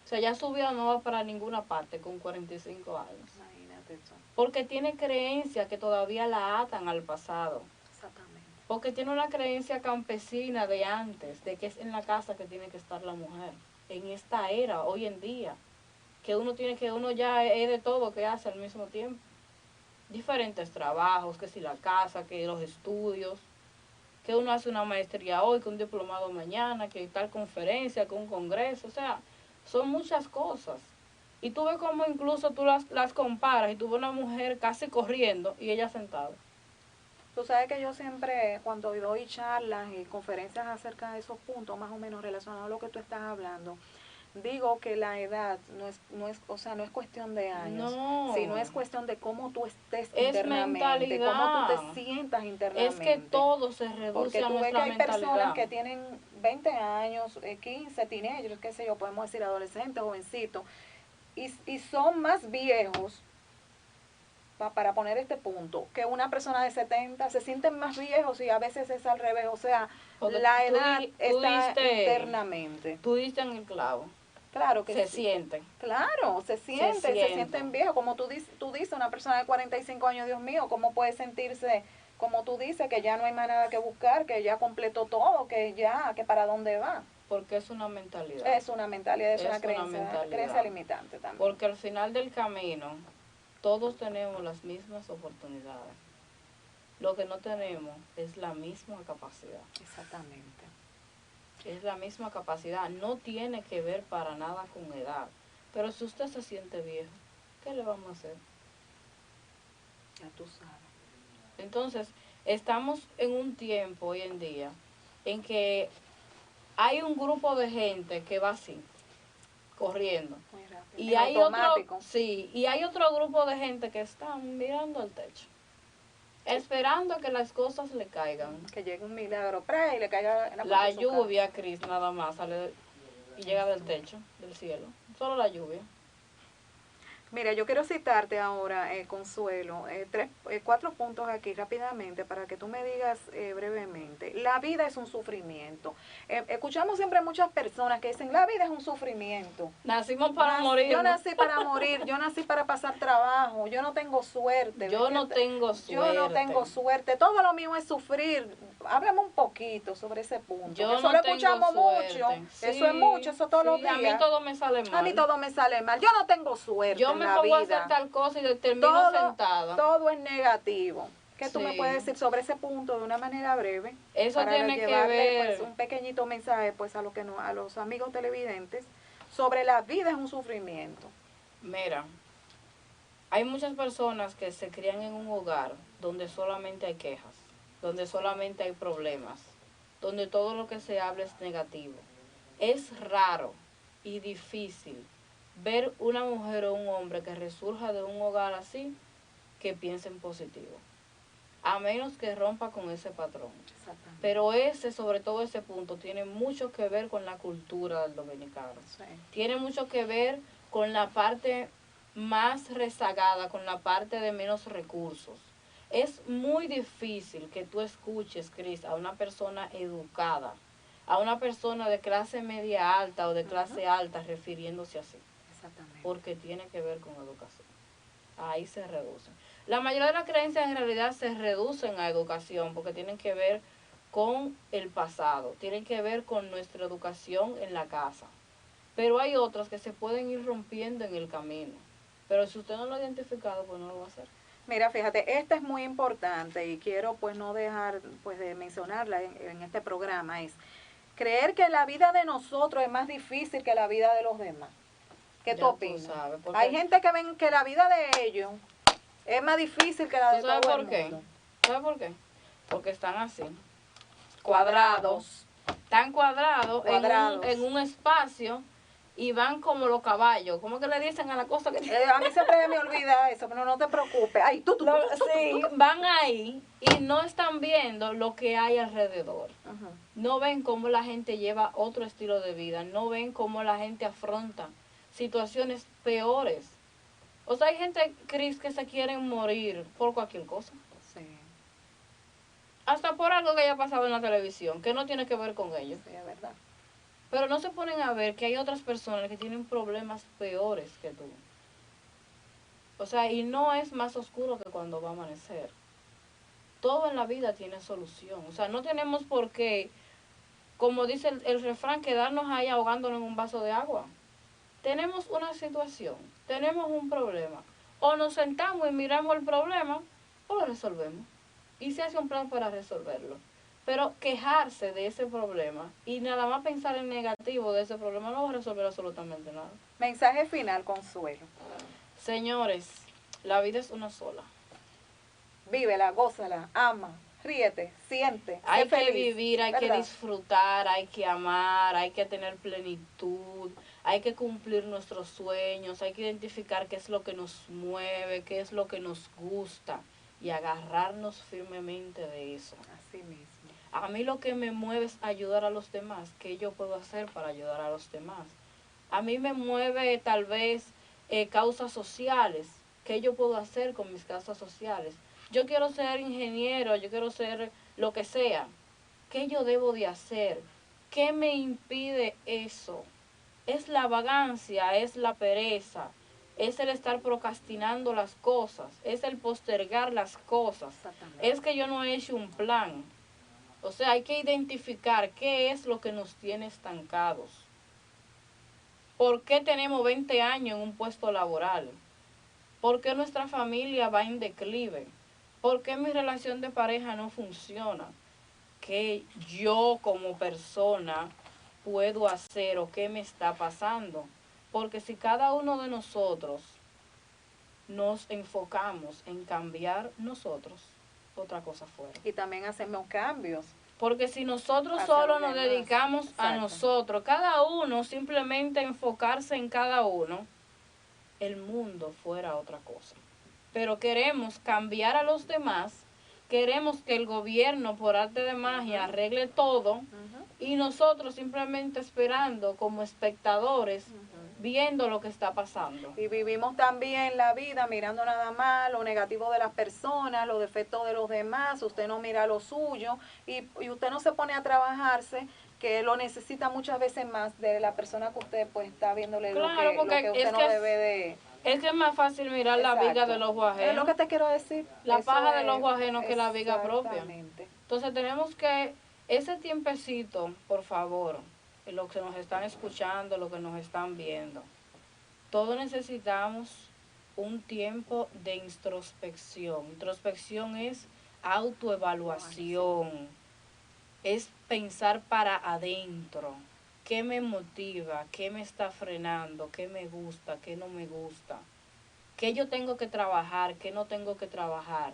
O sea, ya su vida no va para ninguna parte con 45 años. Imagínate eso. Porque tiene creencias que todavía la atan al pasado. Exactamente. Porque tiene una creencia campesina de antes, de que es en la casa que tiene que estar la mujer. En esta era, hoy en día. que uno ya es de todo que hace al mismo tiempo. Diferentes trabajos, que si la casa, que los estudios, que uno hace una maestría hoy, que un diplomado mañana, que tal conferencia, que un congreso, o sea, son muchas cosas. Y tú ves como incluso tú las comparas y tú ves una mujer casi corriendo y ella sentada. Tú sabes que yo siempre, cuando doy charlas y conferencias acerca de esos puntos, más o menos relacionados a lo que tú estás hablando, digo que la edad o sea, no es cuestión de años, No. sino es cuestión de cómo tú estés Es internamente, cómo tú mentalidad. te sientas internamente. Es que todo se reduce porque a tú ves que nuestra hay mentalidad. personas que tienen 20 años, 15, teenagers, qué sé yo, podemos decir adolescentes, jovencitos, y son más viejos, para poner este punto, que una persona de 70, se sienten más viejos y a veces es al revés, o sea, Porque la edad tú está diste- internamente. Tú diste en el clavo. Claro que Se sí. sienten. Claro, se sienten viejos, como tú dices, una persona de 45 años, Dios mío, ¿cómo puede sentirse, como tú dices, que ya no hay más nada que buscar, que ya completó todo, que para dónde va? Porque es una mentalidad. Es una mentalidad, es una mentalidad. creencia limitante también. Porque al final del camino, todos tenemos las mismas oportunidades. Lo que no tenemos es la misma capacidad. Exactamente. Es la misma capacidad. No tiene que ver para nada con edad. Pero si usted se siente viejo, ¿qué le vamos a hacer? Ya tú sabes. Entonces, estamos en un tiempo hoy en día en que hay un grupo de gente que va así, corriendo. Muy rápido. Y hay otro grupo de gente que están mirando al techo, esperando que las cosas le caigan. Que llegue un milagro, y le caiga en La puerta de su lluvia, Cris, nada más sale y llega del techo, del cielo. Solo la lluvia. Mira, yo quiero citarte ahora, Consuelo, 4 puntos aquí rápidamente para que tú me digas brevemente. La vida es un sufrimiento. Escuchamos siempre muchas personas que dicen, la vida es un sufrimiento. Nacimos para morir. Yo nací para morir, yo nací para pasar trabajo, yo no tengo suerte. Yo no tengo suerte. Todo lo mío es sufrir. Háblame un poquito sobre ese punto. Yo eso no lo tengo escuchamos suerte. mucho. Sí, eso es mucho, eso todos los días. A mí todo me sale mal. A mí todo me sale mal. Yo no tengo suerte. Yo me pongo a hacer tal cosa y termino sentada. Todo es negativo. ¿Qué tú me Sí. puedes decir sobre ese punto de una manera breve? Eso para tiene que llevarle, ver. pues, un pequeñito mensaje pues a los amigos televidentes sobre la vida es un sufrimiento. Mira, hay muchas personas que se crían en un hogar donde solamente hay quejas, donde solamente hay problemas, donde todo lo que se habla es negativo. Es raro y difícil ver una mujer o un hombre que resurja de un hogar así que piense en positivo, a menos que rompa con ese patrón. Exactamente. Pero sobre todo ese punto, tiene mucho que ver con la cultura del dominicano. Sí. Tiene mucho que ver con la parte más rezagada, con la parte de menos recursos. Es muy difícil que tú escuches, Cris, a una persona educada, a una persona de clase media alta o de clase alta refiriéndose así. Exactamente. Porque tiene que ver con educación. Ahí se reducen. La mayoría de las creencias en realidad se reducen a educación porque tienen que ver con el pasado, tienen que ver con nuestra educación en la casa. Pero hay otras que se pueden ir rompiendo en el camino. Pero si usted no lo ha identificado, pues no lo va a hacer. Mira, fíjate, esta es muy importante y quiero pues no dejar pues de mencionarla en este programa, es creer que la vida de nosotros es más difícil que la vida de los demás. ¿Qué tú opinas? Hay gente que ven que la vida de ellos es más difícil que la de todo el mundo. ¿Sabes por qué? Porque están así, cuadrados. Están cuadrados. En un espacio y van como los caballos. ¿Cómo que le dicen a la cosa que a mí siempre me olvida eso, pero no te preocupes. Ay, sí, van ahí y no están viendo lo que hay alrededor. Uh-huh. No ven cómo la gente lleva otro estilo de vida. No ven cómo la gente afronta situaciones peores. O sea, hay gente, Cris, que se quieren morir por cualquier cosa. Sí. Hasta por algo que haya pasado en la televisión, que no tiene que ver con ellos. Sí, es verdad. Pero no se ponen a ver que hay otras personas que tienen problemas peores que tú. O sea, y no es más oscuro que cuando va a amanecer. Todo en la vida tiene solución. O sea, no tenemos por qué, como dice el refrán, quedarnos ahí ahogándonos en un vaso de agua. tenemos una situación, tenemos un problema, o nos sentamos y miramos el problema, o lo resolvemos. Y se hace un plan para resolverlo. Pero quejarse de ese problema y nada más pensar en negativo de ese problema no va a resolver absolutamente nada. Mensaje final, Consuelo. Señores, la vida es una sola. Vívela, gózala, ama, ríete, siente, Hay sé que feliz, vivir, hay que ¿verdad? disfrutar, hay que amar, hay que tener plenitud, hay que cumplir nuestros sueños, hay que identificar qué es lo que nos mueve, qué es lo que nos gusta y agarrarnos firmemente de eso. Así mismo. A mí lo que me mueve es ayudar a los demás. ¿Qué yo puedo hacer para ayudar a los demás? A mí me mueve tal vez causas sociales. ¿Qué yo puedo hacer con mis causas sociales? Yo quiero ser ingeniero, yo quiero ser lo que sea. ¿Qué yo debo de hacer? ¿Qué me impide eso? Es la vagancia, es la pereza, es el estar procrastinando las cosas, es el postergar las cosas. Es que yo no he hecho un plan. O sea, hay que identificar qué es lo que nos tiene estancados. ¿Por qué tenemos 20 años en un puesto laboral? ¿Por qué nuestra familia va en declive? ¿Por qué mi relación de pareja no funciona? ¿Qué yo como persona puedo hacer o qué me está pasando? Porque si cada uno de nosotros nos enfocamos en cambiar nosotros, otra cosa fuera. Y también hacemos cambios. Porque si nosotros Hacia solo los nos demás. dedicamos a Exacto. nosotros, cada uno simplemente enfocarse en cada uno, el mundo fuera otra cosa. Pero queremos cambiar a los demás, queremos que el gobierno por arte de magia arregle todo y nosotros simplemente esperando como espectadores, viendo lo que está pasando. Y vivimos también la vida mirando nada más lo negativo de las personas, los defectos de los demás, usted no mira lo suyo y usted no se pone a trabajarse, que lo necesita muchas veces más de la persona que usted pues está viéndole Claro, lo que usted es no que debe de... Es que es más fácil mirar la viga de los ajenos. Es lo que te quiero decir. La Eso paja de es, los ajenos que la viga propia. exactamente. Entonces tenemos que, ese tiempecito, por favor, los que nos están escuchando, los que nos están viendo, todos necesitamos un tiempo de introspección. Introspección es autoevaluación, es pensar para adentro. ¿Qué me motiva? ¿Qué me está frenando? ¿Qué me gusta? ¿Qué no me gusta? ¿Qué yo tengo que trabajar? ¿Qué no tengo que trabajar?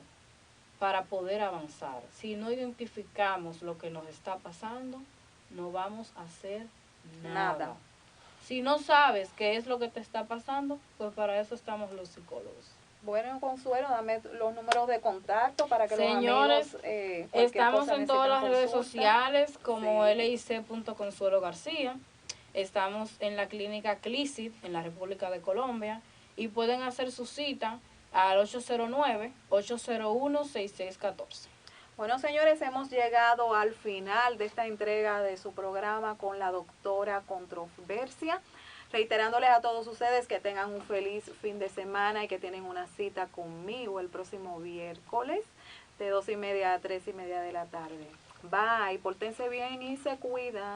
Para poder avanzar. Si no identificamos lo que nos está pasando, no vamos a hacer nada. Si no sabes qué es lo que te está pasando, pues para eso estamos los psicólogos. Bueno, Consuelo, dame los números de contacto para que Señores, los amigos... estamos en todas las redes sociales como sí. lic.consuelo García. Estamos en la clínica CLICIT en la República de Colombia y pueden hacer su cita al 809-801-6614. Bueno, señores, hemos llegado al final de esta entrega de su programa con la doctora Controversia. Reiterándoles a todos ustedes que tengan un feliz fin de semana y que tienen una cita conmigo el próximo miércoles de 2:30 a 3:30 de la tarde. Bye, pórtense bien y se cuidan.